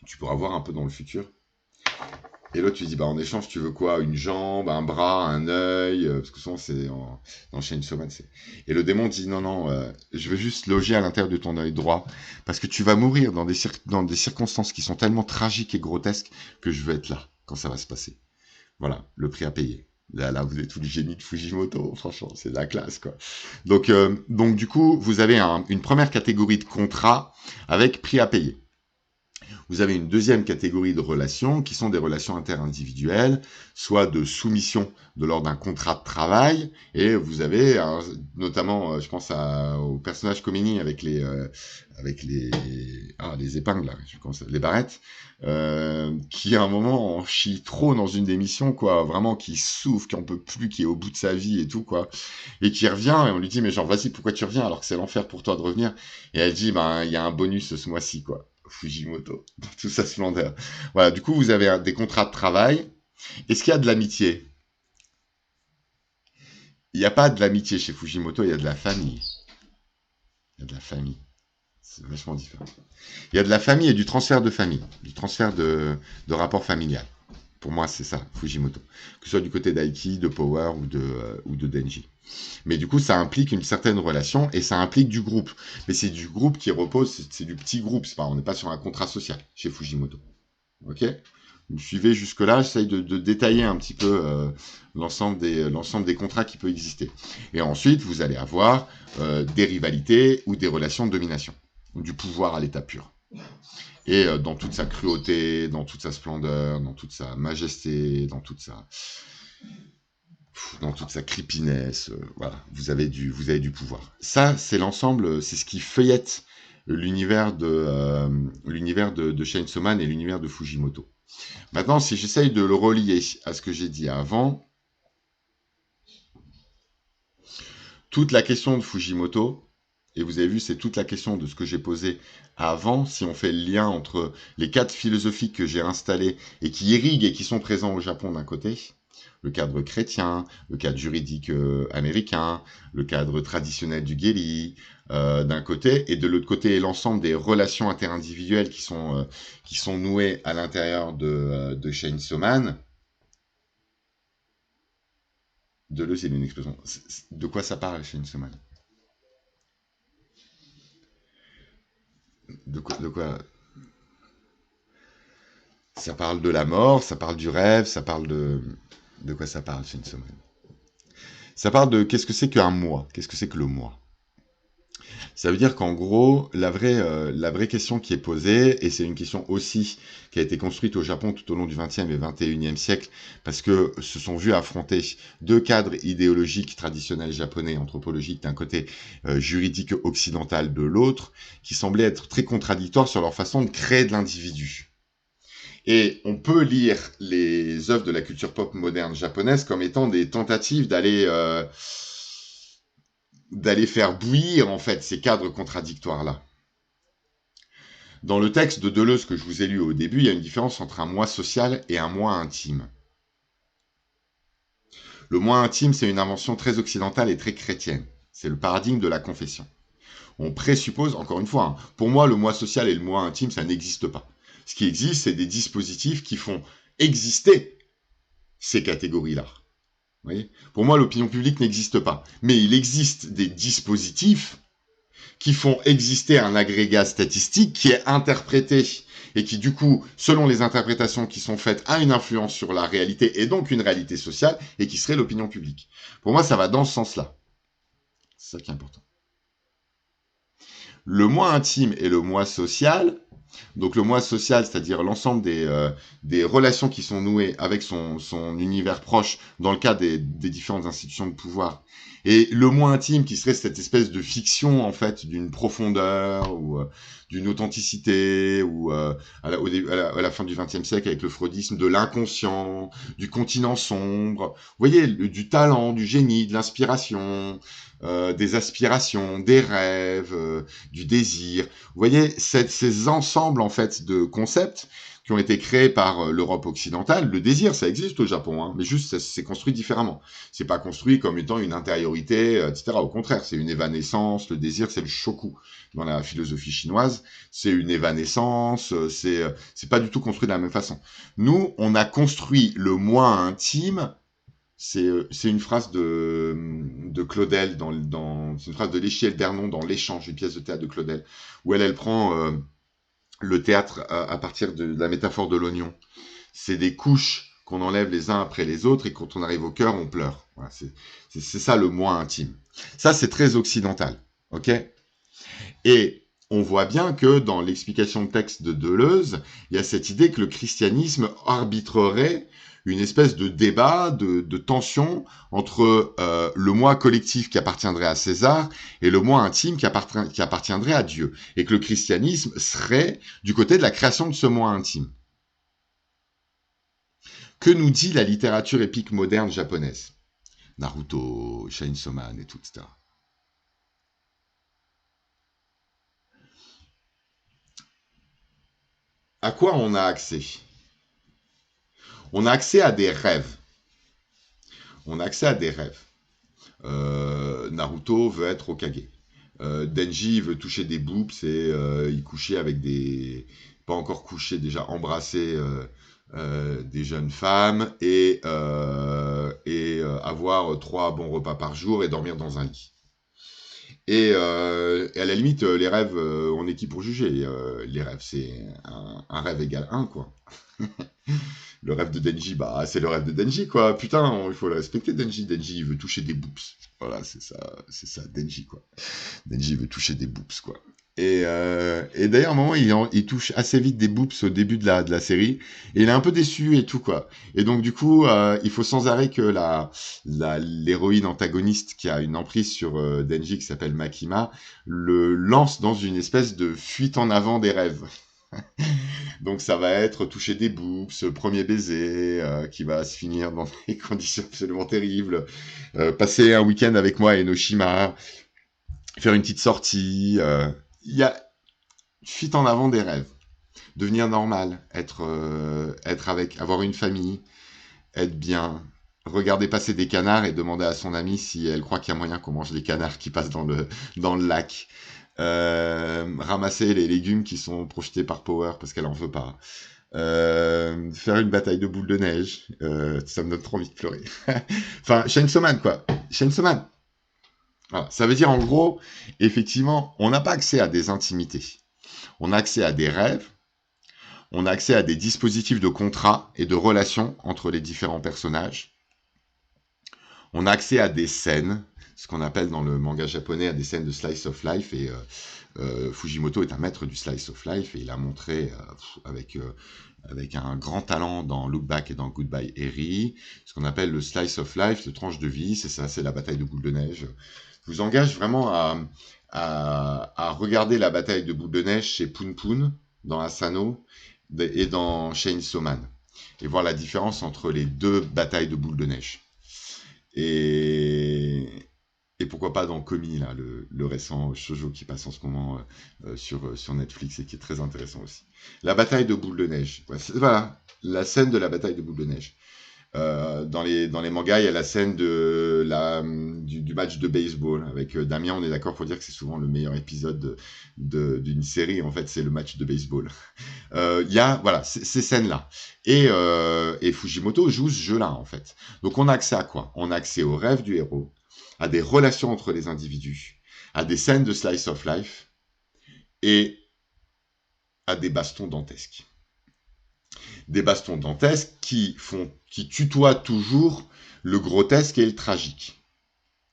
Tu pourras voir un peu dans le futur. » Et l'autre, tu dis, bah, en échange, tu veux quoi? Une jambe, un bras, un œil, parce que souvent, c'est dans Chainsaw Man, c'est... Et le démon dit, non, non, je veux juste loger à l'intérieur de ton œil droit, parce que tu vas mourir dans des circonstances qui sont tellement tragiques et grotesques que je veux être là, quand ça va se passer. Voilà, le prix à payer. Là, vous êtes tout le génie de Fujimoto, franchement, c'est de la classe, quoi. Donc du coup, vous avez une première catégorie de contrat avec prix à payer. Vous avez une deuxième catégorie de relations qui sont des relations interindividuelles, soit de soumission de l'ordre d'un contrat de travail, et vous avez notamment, je pense au personnage Komini avec les épingles, là, les barrettes, qui à un moment en chie trop dans une des missions, quoi, vraiment qui souffre, qui en peut plus, qui est au bout de sa vie et tout, quoi, et qui revient, et on lui dit, mais genre, vas-y, pourquoi tu reviens alors que c'est l'enfer pour toi de revenir? Et elle dit, ben, il y a un bonus ce mois-ci, quoi. Fujimoto, dans toute sa splendeur. Voilà, du coup, vous avez des contrats de travail. Est-ce qu'il y a de l'amitié? Il n'y a pas de l'amitié chez Fujimoto, il y a de la famille. Il y a de la famille. C'est vachement différent. Il y a de la famille et du transfert de famille, du transfert de rapport familial. Pour moi, c'est ça, Fujimoto. Que ce soit du côté d'Aiki, de Power ou de Denji. Mais du coup, ça implique une certaine relation et ça implique du groupe. Mais c'est du groupe qui repose, c'est du petit groupe. On n'est pas sur un contrat social chez Fujimoto. Ok? Vous suivez jusque-là, j'essaye de détailler un petit peu l'ensemble des contrats qui peuvent exister. Et ensuite, vous allez avoir des rivalités ou des relations de domination, du pouvoir à l'état pur. Et dans toute sa cruauté, dans toute sa splendeur, dans toute sa majesté, dans toute sa creepiness, voilà, vous avez du pouvoir. Ça, c'est l'ensemble, c'est ce qui feuillette l'univers de Chainsaw Man et l'univers de Fujimoto. Maintenant, si j'essaye de le relier à ce que j'ai dit avant, toute la question de Fujimoto, et vous avez vu, c'est toute la question de ce que j'ai posé avant, si on fait le lien entre les cadres philosophiques que j'ai installés et qui irriguent et qui sont présents au Japon d'un côté, le cadre chrétien, le cadre juridique américain, le cadre traditionnel du Geli, d'un côté, et de l'autre côté, l'ensemble des relations interindividuelles qui sont nouées à l'intérieur de Chainsaw Man. Deleuze, il y a une explosion. De quoi ça parle, Chainsaw Man? De quoi Ça parle de la mort, ça parle du rêve, ça parle de... De quoi ça parle, Chainsaw Man? Ça parle de qu'est-ce que c'est qu'un moi? Qu'est-ce que c'est que le moi? Ça veut dire qu'en gros, la vraie question qui est posée, et c'est une question aussi qui a été construite au Japon tout au long du XXe et XXIe siècle, parce que se sont vus affronter deux cadres idéologiques traditionnels japonais, anthropologiques d'un côté, juridique occidental de l'autre, qui semblaient être très contradictoires sur leur façon de créer de l'individu. Et on peut lire les œuvres de la culture pop moderne japonaise comme étant des tentatives d'aller faire bouillir en fait ces cadres contradictoires-là. Dans le texte de Deleuze que je vous ai lu au début, il y a une différence entre un moi social et un moi intime. Le moi intime, c'est une invention très occidentale et très chrétienne. C'est le paradigme de la confession. On présuppose, encore une fois, hein, pour moi, le moi social et le moi intime, ça n'existe pas. Ce qui existe, c'est des dispositifs qui font exister ces catégories-là. Vous voyez ? Pour moi, l'opinion publique n'existe pas. Mais il existe des dispositifs qui font exister un agrégat statistique qui est interprété et qui, du coup, selon les interprétations qui sont faites, a une influence sur la réalité et donc une réalité sociale et qui serait l'opinion publique. Pour moi, ça va dans ce sens-là. C'est ça qui est important. Le moi intime et le moi social. Donc le moi social, c'est-à-dire l'ensemble des relations qui sont nouées avec son univers proche dans le cas des différentes institutions de pouvoir. Et le moi intime qui serait cette espèce de fiction en fait d'une profondeur ou d'une authenticité ou à la fin du XXe siècle avec le freudisme de l'inconscient, du continent sombre. Vous voyez, du talent, du génie, de l'inspiration, des aspirations, des rêves, du désir. Vous voyez, ces ensembles en fait de concepts qui ont été créés par l'Europe occidentale. Le désir, ça existe au Japon, hein, mais juste c'est construit différemment. C'est pas construit comme étant une intériorité, etc. Au contraire, c'est une évanescence. Le désir, c'est le shoku dans la philosophie chinoise. C'est une évanescence. C'est pas du tout construit de la même façon. Nous, on a construit le moi intime. C'est une phrase de Claudel c'est une phrase de Léchiel d'Ernon dans L'échange, une pièce de théâtre de Claudel, où elle prend le théâtre à partir de la métaphore de l'oignon. C'est des couches qu'on enlève les uns après les autres et quand on arrive au cœur, on pleure. Voilà, c'est ça le moi intime. Ça, c'est très occidental, ok ? Et on voit bien que dans l'explication de texte de Deleuze, il y a cette idée que le christianisme arbitrerait une espèce de débat, de tension entre le moi collectif qui appartiendrait à César et le moi intime qui appartiendrait à Dieu. Et que le christianisme serait du côté de la création de ce moi intime. Que nous dit la littérature épique moderne japonaise ? Naruto, Chainsaw Man et tout, etc. À quoi on a accès ? On a accès à des rêves. On a accès à des rêves. Naruto veut être Hokage. Denji veut toucher des boobs et y coucher avec des... Pas encore couché, déjà embrasser des jeunes femmes et avoir 3 bons repas par jour et dormir dans un lit. Et à la limite, les rêves, on est qui pour juger les rêves, c'est un rêve égale 1, quoi. Le rêve de Denji, bah, c'est le rêve de Denji, quoi. Putain, il faut le respecter, Denji. Denji, il veut toucher des boobs. Voilà, c'est ça, Denji, quoi. Denji veut toucher des boobs, quoi. Et d'ailleurs, à un moment, il touche assez vite des boobs au début de la série. Et il est un peu déçu et tout, quoi. Et donc, du coup, il faut sans arrêt que l'héroïne antagoniste qui a une emprise sur Denji, qui s'appelle Makima, le lance dans une espèce de fuite en avant des rêves. Donc ça va être toucher des boobs, ce premier baiser qui va se finir dans des conditions absolument terribles, passer un week-end avec moi à Enoshima, faire une petite sortie. Il y a fuite en avant des rêves, devenir normal, être avoir une famille, être bien, regarder passer des canards et demander à son amie si elle croit qu'il y a moyen qu'on mange les canards qui passent dans le lac. Ramasser les légumes qui sont projetés par Power parce qu'elle en veut pas. Faire une bataille de boules de neige. Ça me donne trop envie de pleurer. Enfin, Chainsaw Man, quoi. Chainsaw Man. Voilà. Ça veut dire, en gros, effectivement, on n'a pas accès à des intimités. On a accès à des rêves. On a accès à des dispositifs de contrat et de relations entre les différents personnages. On a accès à des scènes, ce qu'on appelle dans le manga japonais à des scènes de slice of life, et Fujimoto est un maître du slice of life, et il a montré avec un grand talent dans Look Back et dans Goodbye Eri, ce qu'on appelle le slice of life, le tranche de vie, c'est ça, c'est la bataille de boules de neige. Je vous engage vraiment à regarder la bataille de boules de neige chez Poon Poon, dans Asano, et dans Chainsaw Man, et voir la différence entre les deux batailles de boules de neige. Et pourquoi pas dans Komi, là, le récent shoujo qui passe en ce moment sur Netflix et qui est très intéressant aussi. La bataille de boules de neige. Voilà, la scène de la bataille de boules de neige. Dans les mangas, il y a la scène du match de baseball avec Damien. On est d'accord pour dire que c'est souvent le meilleur épisode d'une série. En fait, c'est le match de baseball. Il y a voilà ces scènes-là. Et Fujimoto joue ce jeu-là, en fait. Donc, on a accès à quoi? On a accès aux rêves du héros, à des relations entre les individus, à des scènes de slice of life et à des bastons dantesques. Des bastons dantesques qui tutoient toujours le grotesque et le tragique.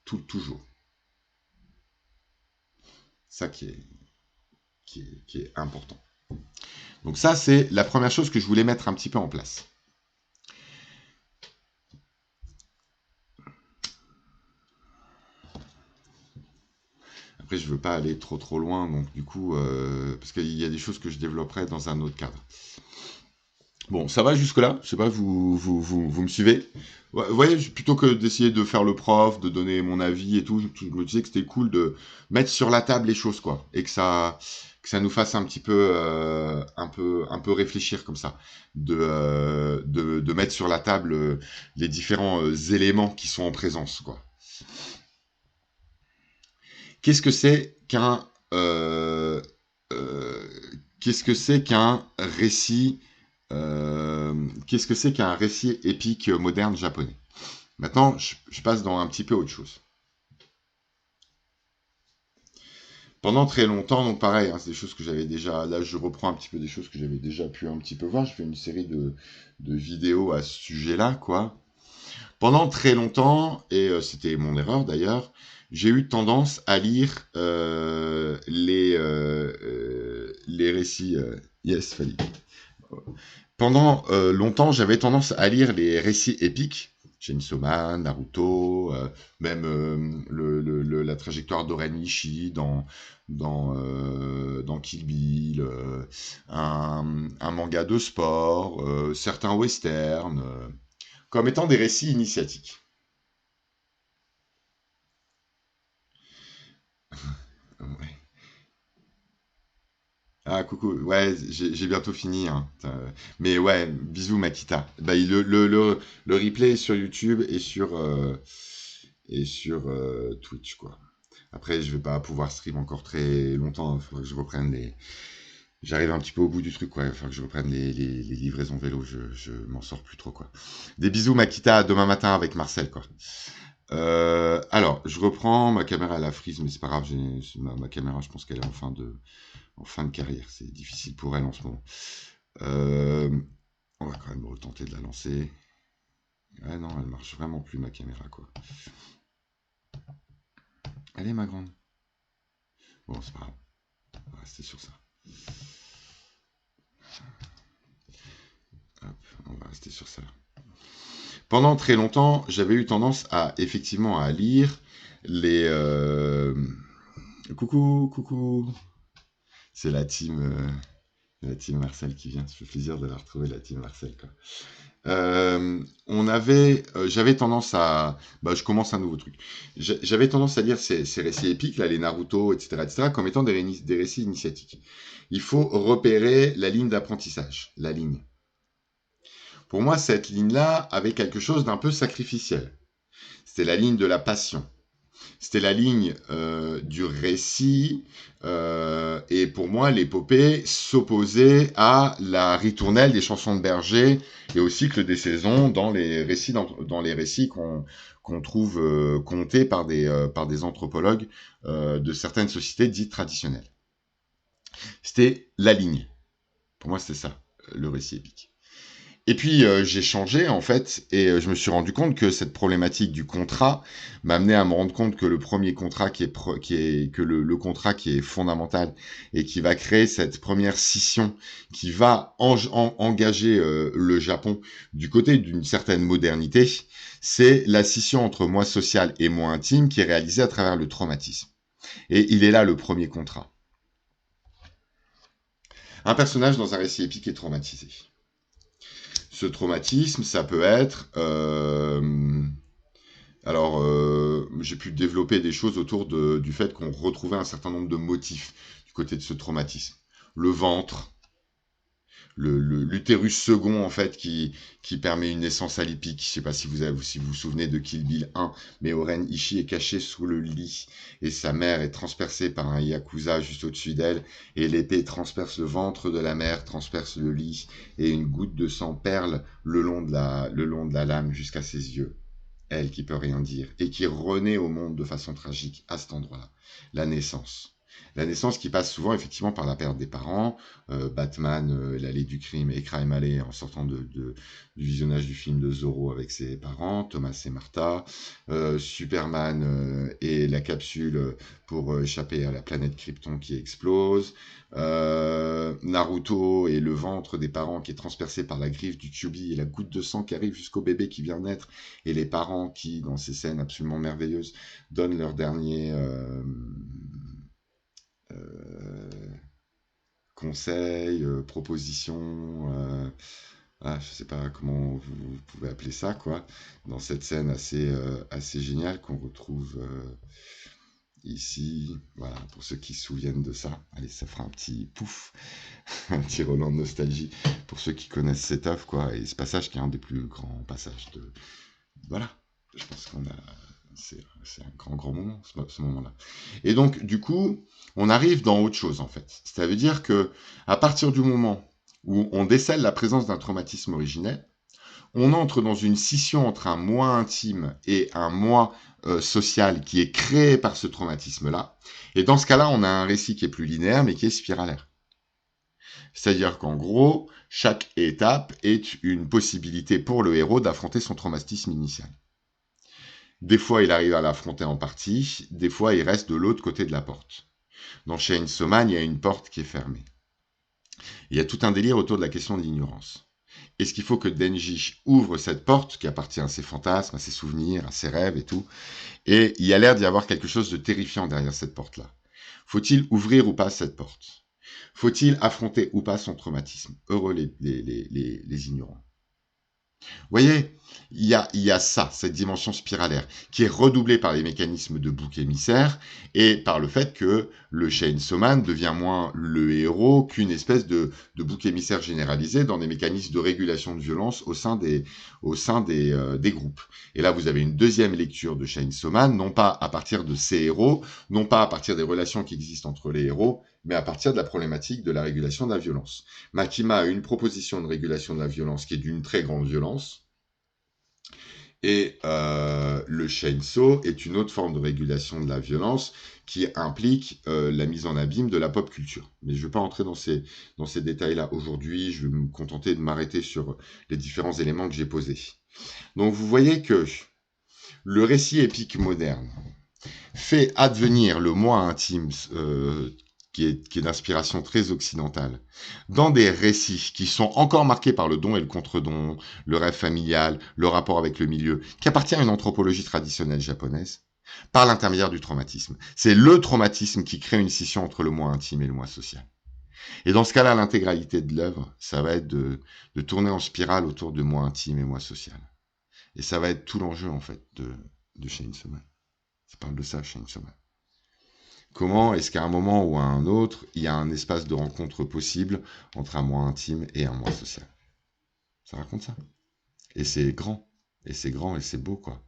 Toujours. Ça qui est important. Donc ça, c'est la première chose que je voulais mettre un petit peu en place. Après, je veux pas aller trop loin, donc du coup, parce qu'il y a des choses que je développerai dans un autre cadre. Bon, ça va jusque-là? Je sais pas, vous me suivez? Ouais, vous voyez, plutôt que d'essayer de faire le prof, de donner mon avis et tout, je me disais que c'était cool de mettre sur la table les choses, quoi, et que ça nous fasse un petit peu, un peu réfléchir comme ça, de mettre sur la table les différents éléments qui sont en présence, quoi. Qu'est-ce que c'est qu'un euh, qu'est-ce que c'est qu'un récit qu'est-ce que c'est qu'un récit épique moderne japonais? Maintenant, je passe dans un petit peu autre chose. Pendant très longtemps, donc pareil, hein, c'est des choses que j'avais déjà. Là, je reprends un petit peu des choses que j'avais déjà pu un petit peu voir. Je fais une série de vidéos à ce sujet-là, quoi. Pendant très longtemps, et c'était mon erreur d'ailleurs, j'ai eu tendance à lire les récits. Yes, Fali. Pendant longtemps, j'avais tendance à lire les récits épiques, Chainsaw Man, Naruto, même la trajectoire d'Oren Ishii dans Kill Bill, un manga de sport, certains westerns, comme étant des récits initiatiques. Ouais. Ah, coucou, ouais, j'ai bientôt fini, hein. Mais ouais, bisous Makita. Bah, le replay est sur YouTube et sur Twitch, quoi. Après, je vais pas pouvoir stream encore très longtemps. Il faudra que je reprenne les. J'arrive un petit peu au bout du truc, quoi. Il faudra que je reprenne les livraisons vélo. Je m'en sors plus trop, quoi. Des bisous Makita, à demain matin avec Marcel, quoi. Alors, je reprends. Ma caméra, elle a freeze, mais c'est pas grave. Ma caméra, je pense qu'elle est en fin de carrière. C'est difficile pour elle en ce moment. Euh, on va quand même retenter de la lancer. Ah non, elle marche vraiment plus ma caméra, quoi. Allez, ma grande. Bon, c'est pas grave. On va rester sur ça. Hop, on va rester sur ça. Pendant très longtemps, j'avais eu tendance à effectivement à lire les. Coucou, coucou. C'est la team Marcel qui vient. Ça fait plaisir de la retrouver, la team Marcel, quoi. J'avais tendance à, bah, je commence un nouveau truc. J'avais tendance à lire ces récits épiques, là, les Naruto, etc., comme étant des récits initiatiques. Il faut repérer la ligne d'apprentissage, la ligne. Pour moi, cette ligne-là avait quelque chose d'un peu sacrificiel. C'était la ligne de la passion. C'était la ligne du récit, et pour moi, l'épopée s'opposait à la ritournelle des chansons de berger et au cycle des saisons dans les récits qu'on trouve contés par des anthropologues de certaines sociétés dites traditionnelles. C'était la ligne. Pour moi, c'était ça, le récit épique. Et puis j'ai changé en fait et je me suis rendu compte que cette problématique du contrat m'a amené à me rendre compte que le premier contrat le contrat qui est fondamental et qui va créer cette première scission qui va engager le Japon du côté d'une certaine modernité, c'est la scission entre moi social et moi intime qui est réalisée à travers le traumatisme. Et il est là le premier contrat. Un personnage dans un récit épique est traumatisé. Ce traumatisme, ça peut être... j'ai pu développer des choses autour du fait qu'on retrouvait un certain nombre de motifs du côté de ce traumatisme. Le ventre, l'utérus second en fait qui permet une naissance à l'hippique. Je sais pas si vous vous souvenez de Kill Bill 1, mais Oren Ishii est caché sous le lit et sa mère est transpercée par un yakuza juste au-dessus d'elle et l'épée transperce le ventre de la mère, transperce le lit et une goutte de sang perle le long de la lame jusqu'à ses yeux. Elle qui peut rien dire et qui renaît au monde de façon tragique à cet endroit-là. La naissance. La naissance qui passe souvent effectivement par la perte des parents. Batman, l'allée du crime et Crime Alley en sortant du visionnage du film de Zorro avec ses parents, Thomas et Martha. Superman et la capsule pour échapper à la planète Krypton qui explose. Naruto et le ventre des parents qui est transpercé par la griffe du Kyuubi et la goutte de sang qui arrive jusqu'au bébé qui vient naître et les parents qui, dans ces scènes absolument merveilleuses, donnent leur dernier conseil, proposition, je sais pas comment vous pouvez appeler ça, quoi, dans cette scène assez géniale qu'on retrouve ici, voilà, pour ceux qui se souviennent de ça. Allez, ça fera un petit pouf, un petit Roland de nostalgie pour ceux qui connaissent cette œuvre, quoi, et ce passage qui est un des plus grands passages de... Voilà, je pense qu'on a... C'est un grand moment, ce moment-là. Et donc, du coup, on arrive dans autre chose, en fait. Ça veut dire que à partir du moment où on décèle la présence d'un traumatisme originel, on entre dans une scission entre un moi intime et un moi social qui est créé par ce traumatisme-là. Et dans ce cas-là, on a un récit qui est plus linéaire, mais qui est spiralaire. C'est-à-dire qu'en gros, chaque étape est une possibilité pour le héros d'affronter son traumatisme initial. Des fois, il arrive à l'affronter en partie, des fois, il reste de l'autre côté de la porte. Dans Chainsaw Man, il y a une porte qui est fermée. Il y a tout un délire autour de la question de l'ignorance. Est-ce qu'il faut que Denji ouvre cette porte qui appartient à ses fantasmes, à ses souvenirs, à ses rêves et tout? Et il y a l'air d'y avoir quelque chose de terrifiant derrière cette porte-là. Faut-il ouvrir ou pas cette porte? Faut-il affronter ou pas son traumatisme? Heureux les ignorants. Vous voyez, il y a ça, cette dimension spiralaire, qui est redoublée par les mécanismes de bouc émissaire et par le fait que le Chainsaw Man devient moins le héros qu'une espèce de bouc émissaire généralisé dans des mécanismes de régulation de violence au sein des groupes. Et là, vous avez une deuxième lecture de Chainsaw Man, non pas à partir de ces héros, non pas à partir des relations qui existent entre les héros, mais à partir de la problématique de la régulation de la violence. Makima a une proposition de régulation de la violence qui est d'une très grande violence, et le chainsaw est une autre forme de régulation de la violence qui implique la mise en abîme de la pop culture. Mais je ne vais pas entrer dans ces détails-là aujourd'hui, je vais me contenter de m'arrêter sur les différents éléments que j'ai posés. Donc vous voyez que le récit épique moderne fait advenir le moi intime qui est d'inspiration très occidentale, dans des récits qui sont encore marqués par le don et le contre-don, le rêve familial, le rapport avec le milieu, qui appartient à une anthropologie traditionnelle japonaise, par l'intermédiaire du traumatisme. C'est le traumatisme qui crée une scission entre le moi intime et le moi social. Et dans ce cas-là, l'intégralité de l'œuvre, ça va être de tourner en spirale autour de moi intime et moi social. Et ça va être tout l'enjeu, en fait, de Chainsaw Man. Ça parle de ça, Chainsaw Man. Comment est-ce qu'à un moment ou à un autre, il y a un espace de rencontre possible entre un moi intime et un moi social? Ça raconte ça. Et c'est grand. Et c'est grand et c'est beau, quoi.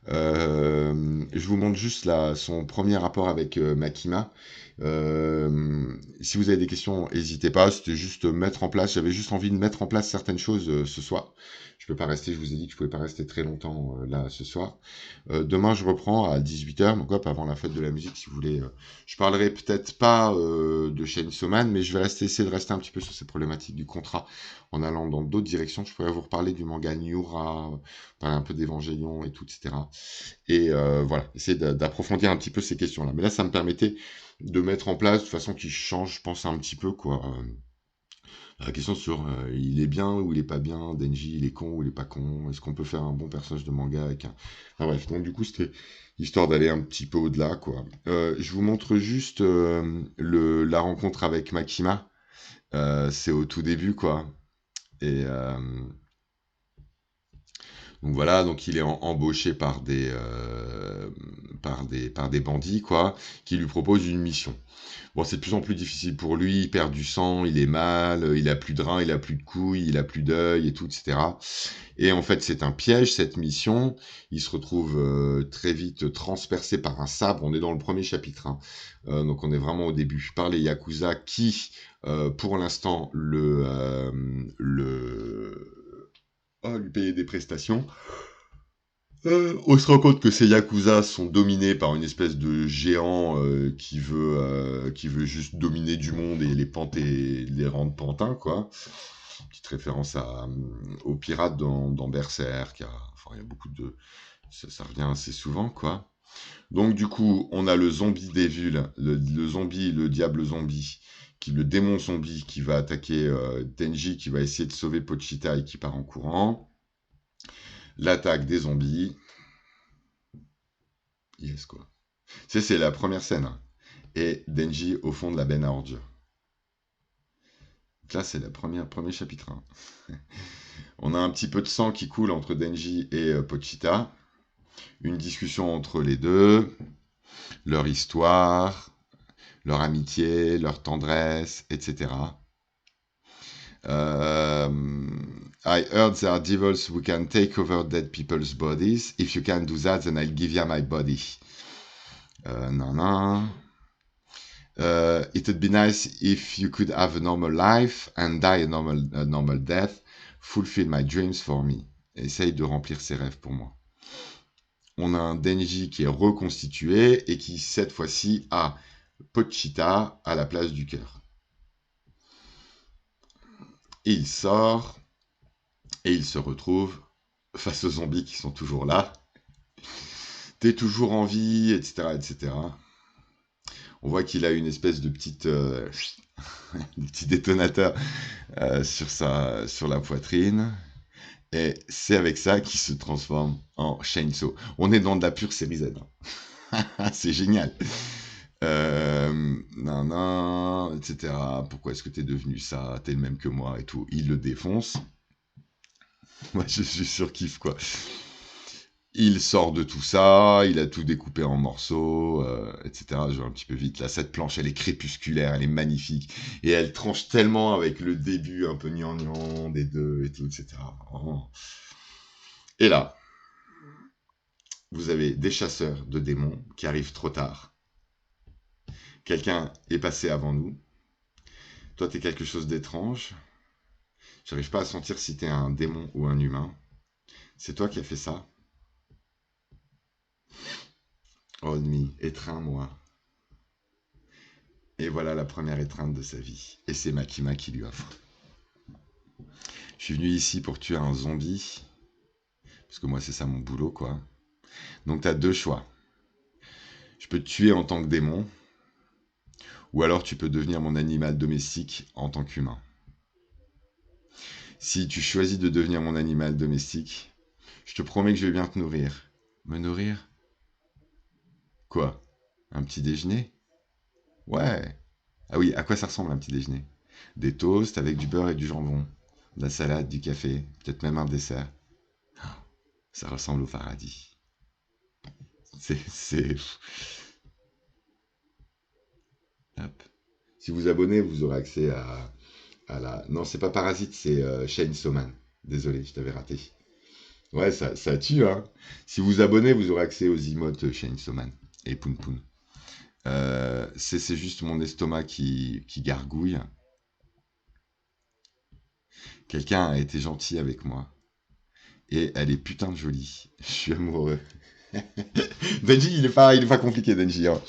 Je vous montre juste là, son premier rapport avec Makima. Si vous avez des questions, n'hésitez pas. C'était juste mettre en place. J'avais juste envie de mettre en place certaines choses ce soir. Je peux pas rester. Je vous ai dit que je pouvais pas rester très longtemps là ce soir. Demain, je reprends à 18h. Donc hop, avant la fête de la musique, si vous voulez. Je parlerai peut-être pas de Chainsaw Man, mais je vais essayer de rester un petit peu sur ces problématiques du contrat en allant dans d'autres directions. Je pourrais vous reparler du manga Miura, parler un peu d'Evangelion et tout, etc. Et voilà, essayer d'approfondir un petit peu ces questions-là. Mais là, ça me permettait de mettre en place de façon qui change, je pense, un petit peu, quoi. La question sur il est bien ou il est pas bien, Denji, il est con ou il est pas con, est-ce qu'on peut faire un bon personnage de manga avec un... Enfin bref, donc du coup, c'était histoire d'aller un petit peu au-delà, quoi. Je vous montre juste la rencontre avec Makima. C'est au tout début, quoi. Et Donc voilà, donc il est embauché par des bandits, quoi, qui lui proposent une mission. Bon, c'est de plus en plus difficile pour lui, il perd du sang, il est mal, il a plus de reins, il a plus de couilles, il a plus d'œil et tout, etc. Et en fait, c'est un piège, cette mission. Il se retrouve très vite transpercé par un sabre. On est dans le premier chapitre, hein. Donc on est vraiment au début. Par les Yakuza qui, pour l'instant, lui payer des prestations. On se rend compte que ces Yakuza sont dominés par une espèce de géant qui veut juste dominer du monde et les rendre pantins, quoi. Petite référence aux pirates dans Berserk. Enfin, il y a beaucoup de... Ça revient assez souvent, quoi. Donc, du coup, on a le zombie Devil, le zombie, le diable zombie, le démon zombie qui va attaquer Denji, qui va essayer de sauver Pochita et qui part en courant. L'attaque des zombies. Yes, quoi. C'est la première scène, hein. Et Denji au fond de la benne à ordures. Donc là, c'est le premier chapitre, hein. On a un petit peu de sang qui coule entre Denji et Pochita. Une discussion entre les deux. Leur histoire, leur amitié, leur tendresse, etc. I heard there are devils who can take over dead people's bodies. If you can do that, then I'll give you my body. Non. It would be nice if you could have a normal life and die a normal death. Fulfill my dreams for me. Essaye de remplir ses rêves pour moi. On a un Denji qui est reconstitué et qui, cette fois-ci, a Pochita à la place du cœur. Et il sort et il se retrouve face aux zombies qui sont toujours là. T'es toujours en vie, etc., etc. On voit qu'il a une espèce de petite... petit détonateur sur la poitrine. Et c'est avec ça qu'il se transforme en Chainsaw. On est dans de la pure série Z. C'est génial. Etc. Pourquoi est-ce que t'es devenu ça? T'es le même que moi et tout. Il le défonce. Moi, je suis surkiff, quoi. Il sort de tout ça, il a tout découpé en morceaux, etc. Je vais un petit peu vite. Là, cette planche, elle est crépusculaire, elle est magnifique. Et elle tranche tellement avec le début un peu gnangnan des deux et tout, etc. Oh. Et là, vous avez des chasseurs de démons qui arrivent trop tard. Quelqu'un est passé avant nous. Toi, t'es quelque chose d'étrange. J'arrive pas à sentir si t'es un démon ou un humain. C'est toi qui as fait ça. Oh, demi, étreins-moi. Et voilà la première étreinte de sa vie. Et c'est Makima qui lui offre. Je suis venu ici pour tuer un zombie. Parce que moi, c'est ça mon boulot, quoi. Donc, t'as deux choix. Je peux te tuer en tant que démon. Ou alors, tu peux devenir mon animal domestique en tant qu'humain. Si tu choisis de devenir mon animal domestique, je te promets que je vais bien te nourrir. Me nourrir? Quoi? Un petit déjeuner? Ouais. Ah oui, à quoi ça ressemble un petit déjeuner? Des toasts avec du beurre et du jambon. De la salade, du café, peut-être même un dessert. Ça ressemble au paradis. C'est... Hop. Si vous abonnez, vous aurez accès à la... Non, c'est pas Parasite, c'est Chainsaw Man. Désolé, je t'avais raté. Ouais, ça tue, hein. Si vous abonnez, vous aurez accès aux emotes Chainsaw Man et Poun Poun. C'est juste mon estomac qui gargouille. Quelqu'un a été gentil avec moi. Et elle est putain de jolie. Je suis amoureux. Denji, il est pas compliqué, Denji, hein.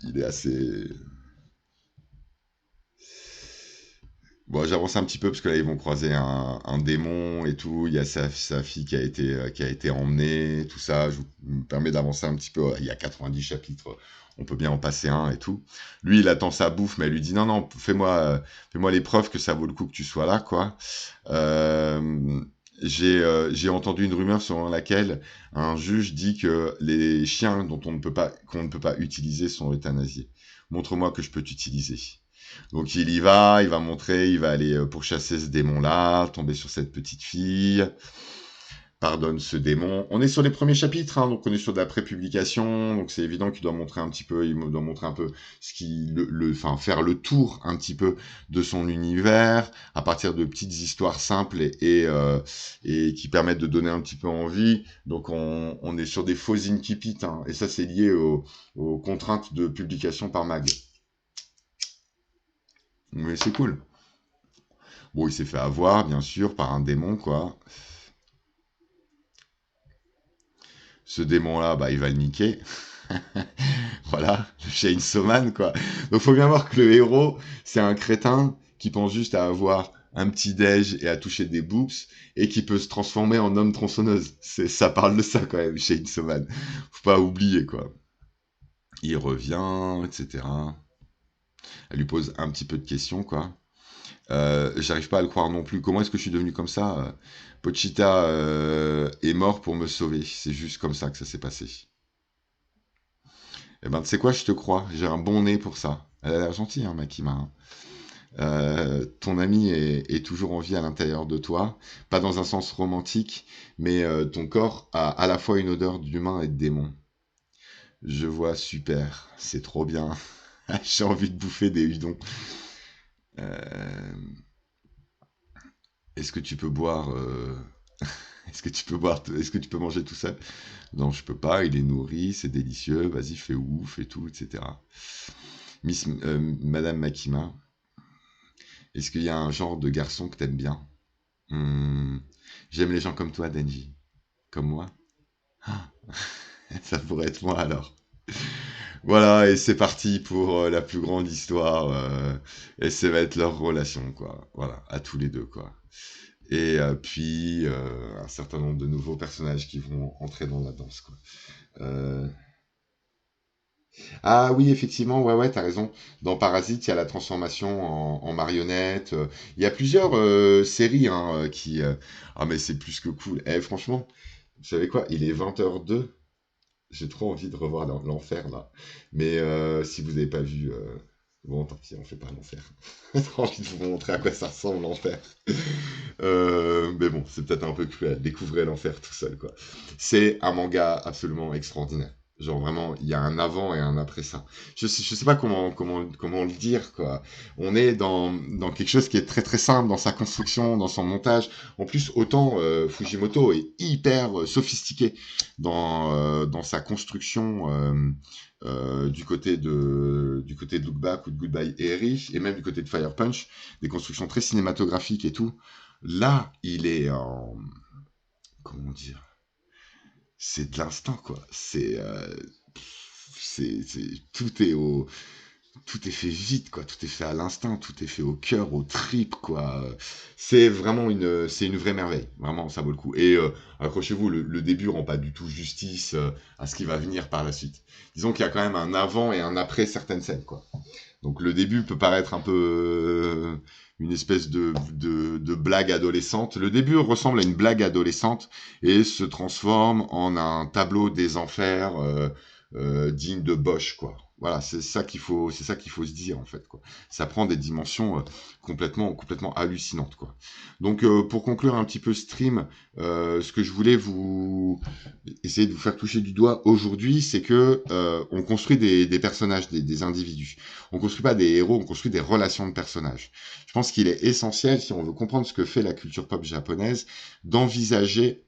Il est assez... Bon, j'avance un petit peu parce que là, ils vont croiser un démon et tout. Il y a sa fille qui a été emmenée, tout ça. Je me permets d'avancer un petit peu. Il y a 90 chapitres. On peut bien en passer un et tout. Lui, il attend sa bouffe, mais elle lui dit non, fais-moi les preuves que ça vaut le coup que tu sois là, quoi. J'ai entendu une rumeur selon laquelle un juge dit que les chiens qu'on ne peut pas utiliser sont euthanasiés. Montre-moi que je peux t'utiliser. Donc il va montrer, il va aller pourchasser ce démon-là, tomber sur cette petite fille. pardonne ce démon. On est sur les premiers chapitres, hein, donc on est sur de la pré-publication, donc c'est évident qu'il doit montrer un petit peu, il doit montrer un peu ce qui, enfin, faire le tour un petit peu de son univers à partir de petites histoires simples et qui permettent de donner un petit peu envie. Donc on est sur des faux incipits, hein, et ça c'est lié aux contraintes de publication par mag. Mais c'est cool. Bon, il s'est fait avoir, bien sûr, par un démon, quoi. Ce démon-là, bah, il va le niquer. Voilà, le Chainsaw Man, quoi. Donc, faut bien voir que le héros, c'est un crétin qui pense juste à avoir un petit déj et à toucher des boobs et qui peut se transformer en homme tronçonneuse. Ça parle de ça, quand même, Chainsaw Man. Faut pas oublier, quoi. Il revient, etc. Elle lui pose un petit peu de questions, quoi. J'arrive pas à le croire non plus. Comment est-ce que je suis devenu comme ça? Pochita est mort pour me sauver. C'est juste comme ça que ça s'est passé. Eh ben, tu sais quoi, je te crois. J'ai un bon nez pour ça. Elle a l'air gentille, hein, Makima, hein. Ton ami est toujours en vie à l'intérieur de toi. Pas dans un sens romantique, mais ton corps a à la fois une odeur d'humain et de démon. Je vois, super. C'est trop bien. J'ai envie de bouffer des udons. Euh, Est-ce que tu peux boire Est-ce que tu peux boire Est-ce que tu peux manger tout seul? Non, je peux pas, il est nourri, c'est délicieux, vas-y, fais ouf et tout, etc. Madame Makima, est-ce qu'il y a un genre de garçon que t'aimes bien? Hmm, j'aime les gens comme toi, Denji. Comme moi? Ah, ça pourrait être moi alors. Voilà, et c'est parti pour la plus grande histoire. Et ça va être leur relation, quoi. Voilà, à tous les deux, quoi. Et puis, un certain nombre de nouveaux personnages qui vont entrer dans la danse, quoi. Euh, Ah oui, effectivement, ouais, ouais, t'as raison. Dans Parasite, il y a la transformation en marionnette. Il y a plusieurs séries hein, qui... Ah mais c'est plus que cool. Eh, franchement, vous savez quoi? Il est 20h02. J'ai trop envie de revoir l'enfer, là. Mais si vous n'avez pas vu... Bon, tant pis, on fait pas l'enfer. J'ai trop envie de vous montrer à quoi ça ressemble, l'enfer. Mais bon, c'est peut-être un peu cruel. Découvrez l'enfer tout seul, quoi. C'est un manga absolument extraordinaire. Genre vraiment, il y a un avant et un après ça. Je sais pas comment le dire, quoi. On est dans quelque chose qui est très très simple dans sa construction, dans son montage. En plus, autant Fujimoto est hyper sophistiqué dans sa construction du côté de Look Back ou de Goodbye Erich, et même du côté de Fire Punch, des constructions très cinématographiques et tout. Là, il est en... Comment dire? C'est de l'instant, quoi. Tout est fait vite, quoi. Tout est fait à l'instinct, tout est fait au cœur, au trip, quoi. C'est une vraie merveille. Vraiment, ça vaut le coup. Et accrochez-vous, le début rend pas du tout justice à ce qui va venir par la suite. Disons qu'il y a quand même un avant et un après certaines scènes, quoi. Donc le début peut paraître un peu une espèce de blague adolescente. Le début ressemble à une blague adolescente et se transforme en un tableau des enfers digne de Bosch, quoi. Voilà, c'est ça qu'il faut se dire en fait, quoi. Ça prend des dimensions complètement hallucinantes, quoi. Donc pour conclure un petit peu stream, ce que je voulais vous essayer de vous faire toucher du doigt aujourd'hui, c'est que on construit des personnages, des individus. On construit pas des héros, on construit des relations de personnages. Je pense qu'il est essentiel, si on veut comprendre ce que fait la culture pop japonaise, d'envisager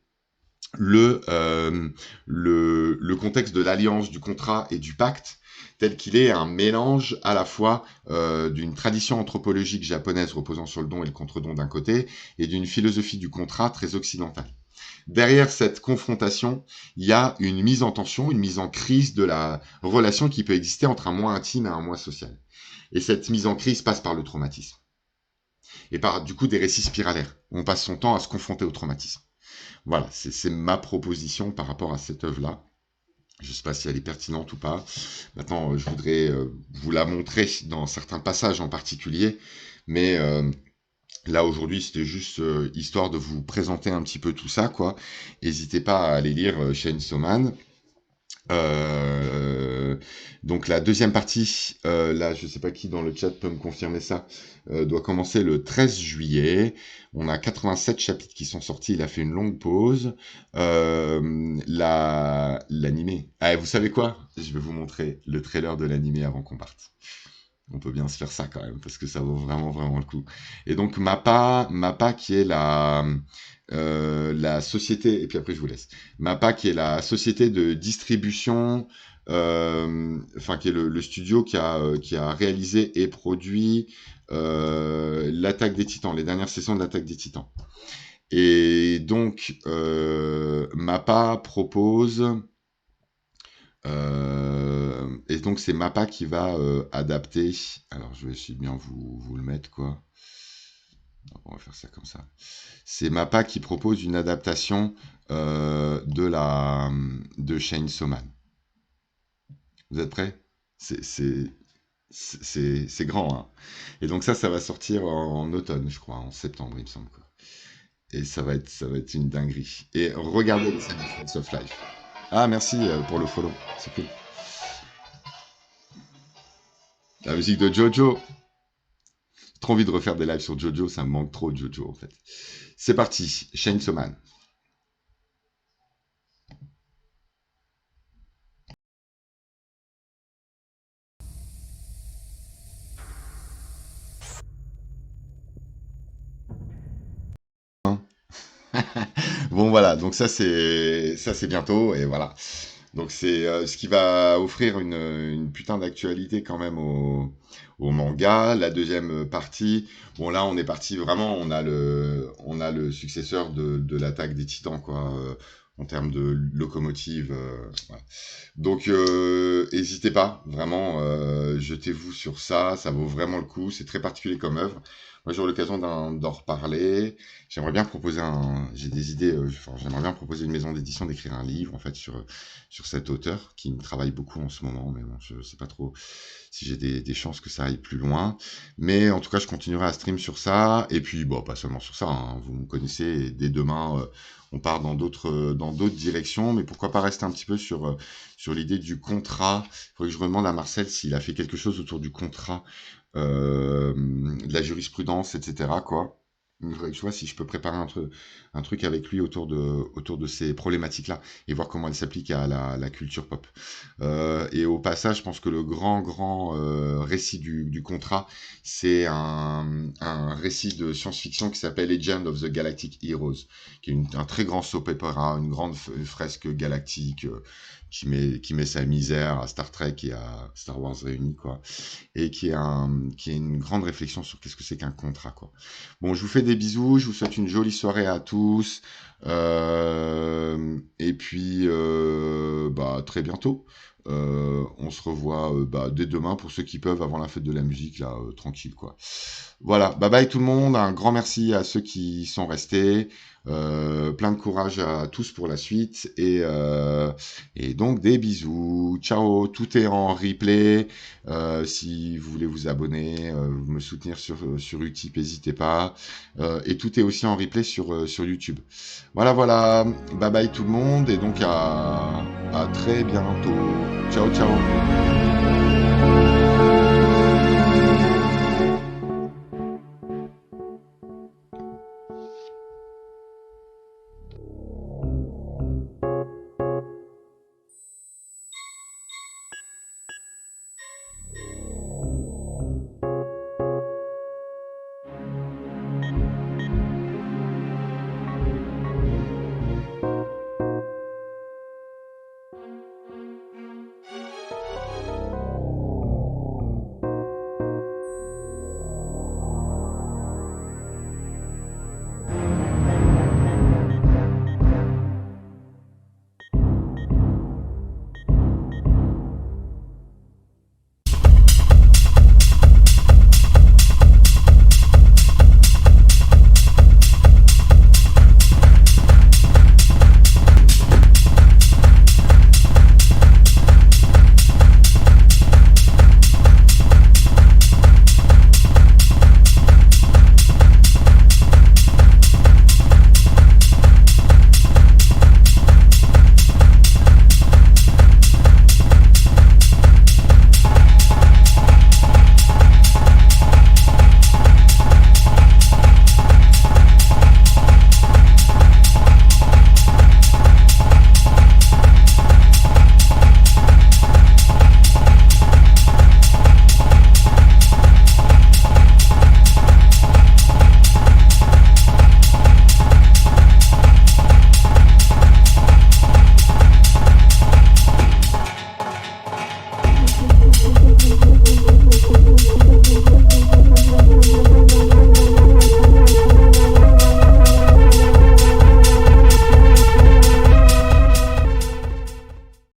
le contexte de l'alliance, du contrat et du pacte, tel qu'il est un mélange à la fois d'une tradition anthropologique japonaise reposant sur le don et le contre-don d'un côté, et d'une philosophie du contrat très occidentale. Derrière cette confrontation, il y a une mise en tension, une mise en crise de la relation qui peut exister entre un moi intime et un moi social. Et cette mise en crise passe par le traumatisme. Et par, du coup, des récits spiralaires. On passe son temps à se confronter au traumatisme. Voilà, c'est ma proposition par rapport à cette œuvre-là. Je ne sais pas si elle est pertinente ou pas. Maintenant, je voudrais vous la montrer dans certains passages en particulier. Mais là, aujourd'hui, c'était juste histoire de vous présenter un petit peu tout ça, quoi. N'hésitez pas à aller lire Chainsaw Man. Euh, donc la deuxième partie, là je sais pas qui dans le chat peut me confirmer ça, doit commencer le 13 juillet. On a 87 chapitres qui sont sortis, il a fait une longue pause. L'animé. Ah, vous savez quoi? Je vais vous montrer le trailer de l'animé avant qu'on parte. On peut bien se faire ça quand même, parce que ça vaut vraiment, vraiment le coup. Et donc Mappa qui est la société, et puis après je vous laisse. Mappa qui est la société de distribution, enfin qui est le studio qui a réalisé et produit l'Attaque des Titans, les dernières sessions de l'Attaque des Titans. Et donc Mappa propose... et donc c'est Mappa qui va adapter. Alors je vais essayer de bien vous le mettre quoi. On va faire ça comme ça. C'est Mappa qui propose une adaptation de Chainsaw Man. Vous êtes prêts? C'est grand, hein. Et donc ça va sortir en automne, je crois, en septembre, il me semble, quoi. Et ça va être une dinguerie. Et regardez les Slice of Life. Ah, merci pour le follow, c'est cool. La musique de Jojo. J'ai trop envie de refaire des lives sur Jojo, ça me manque trop de Jojo en fait. C'est parti, Chainsaw Man. Bon voilà, donc ça c'est bientôt et voilà. Donc c'est ce qui va offrir une putain d'actualité quand même au manga. La deuxième partie, bon là on est parti vraiment, on a le successeur de l'attaque des Titans quoi, en termes de locomotive. Voilà. Donc n'hésitez pas, vraiment, jetez-vous sur ça, ça vaut vraiment le coup. C'est très particulier comme œuvre. Moi j'aurai l'occasion d'en reparler. J'aimerais bien proposer j'ai des idées, enfin, j'aimerais bien proposer une maison d'édition d'écrire un livre en fait sur cet auteur qui me travaille beaucoup en ce moment, mais bon, je sais pas trop si j'ai des chances que ça aille plus loin. Mais en tout cas, je continuerai à stream sur ça. Et puis, bon, pas seulement sur ça, hein, vous me connaissez, et dès demain, on part dans d'autres directions. Mais pourquoi pas rester un petit peu sur l'idée du contrat. Il faudrait que je redemande à Marcel s'il a fait quelque chose autour du contrat, de la jurisprudence, etc., quoi. Il faudrait que je vois si je peux préparer un truc avec lui autour de ces problématiques-là et voir comment elles s'appliquent à la culture pop. Et au passage, je pense que le grand récit du contrat, c'est un récit de science-fiction qui s'appelle Legend of the Galactic Heroes, qui est un très grand soap opera, une grande fresque galactique qui met sa misère à Star Trek et à Star Wars réunis, quoi, et qui est une grande réflexion sur qu'est-ce que c'est qu'un contrat, quoi. Bon, je vous fais des bisous, je vous souhaite une jolie soirée à tous, et puis bah, très bientôt. On se revoit bah, dès demain pour ceux qui peuvent avant la fête de la musique, là, tranquille, quoi. Voilà, bye bye tout le monde, un grand merci à ceux qui sont restés, plein de courage à tous pour la suite, et donc des bisous, ciao, tout est en replay, si vous voulez vous abonner, me soutenir sur Utip, n'hésitez pas, et tout est aussi en replay sur YouTube. Voilà, voilà, bye bye tout le monde, et donc à très bientôt, ciao, ciao.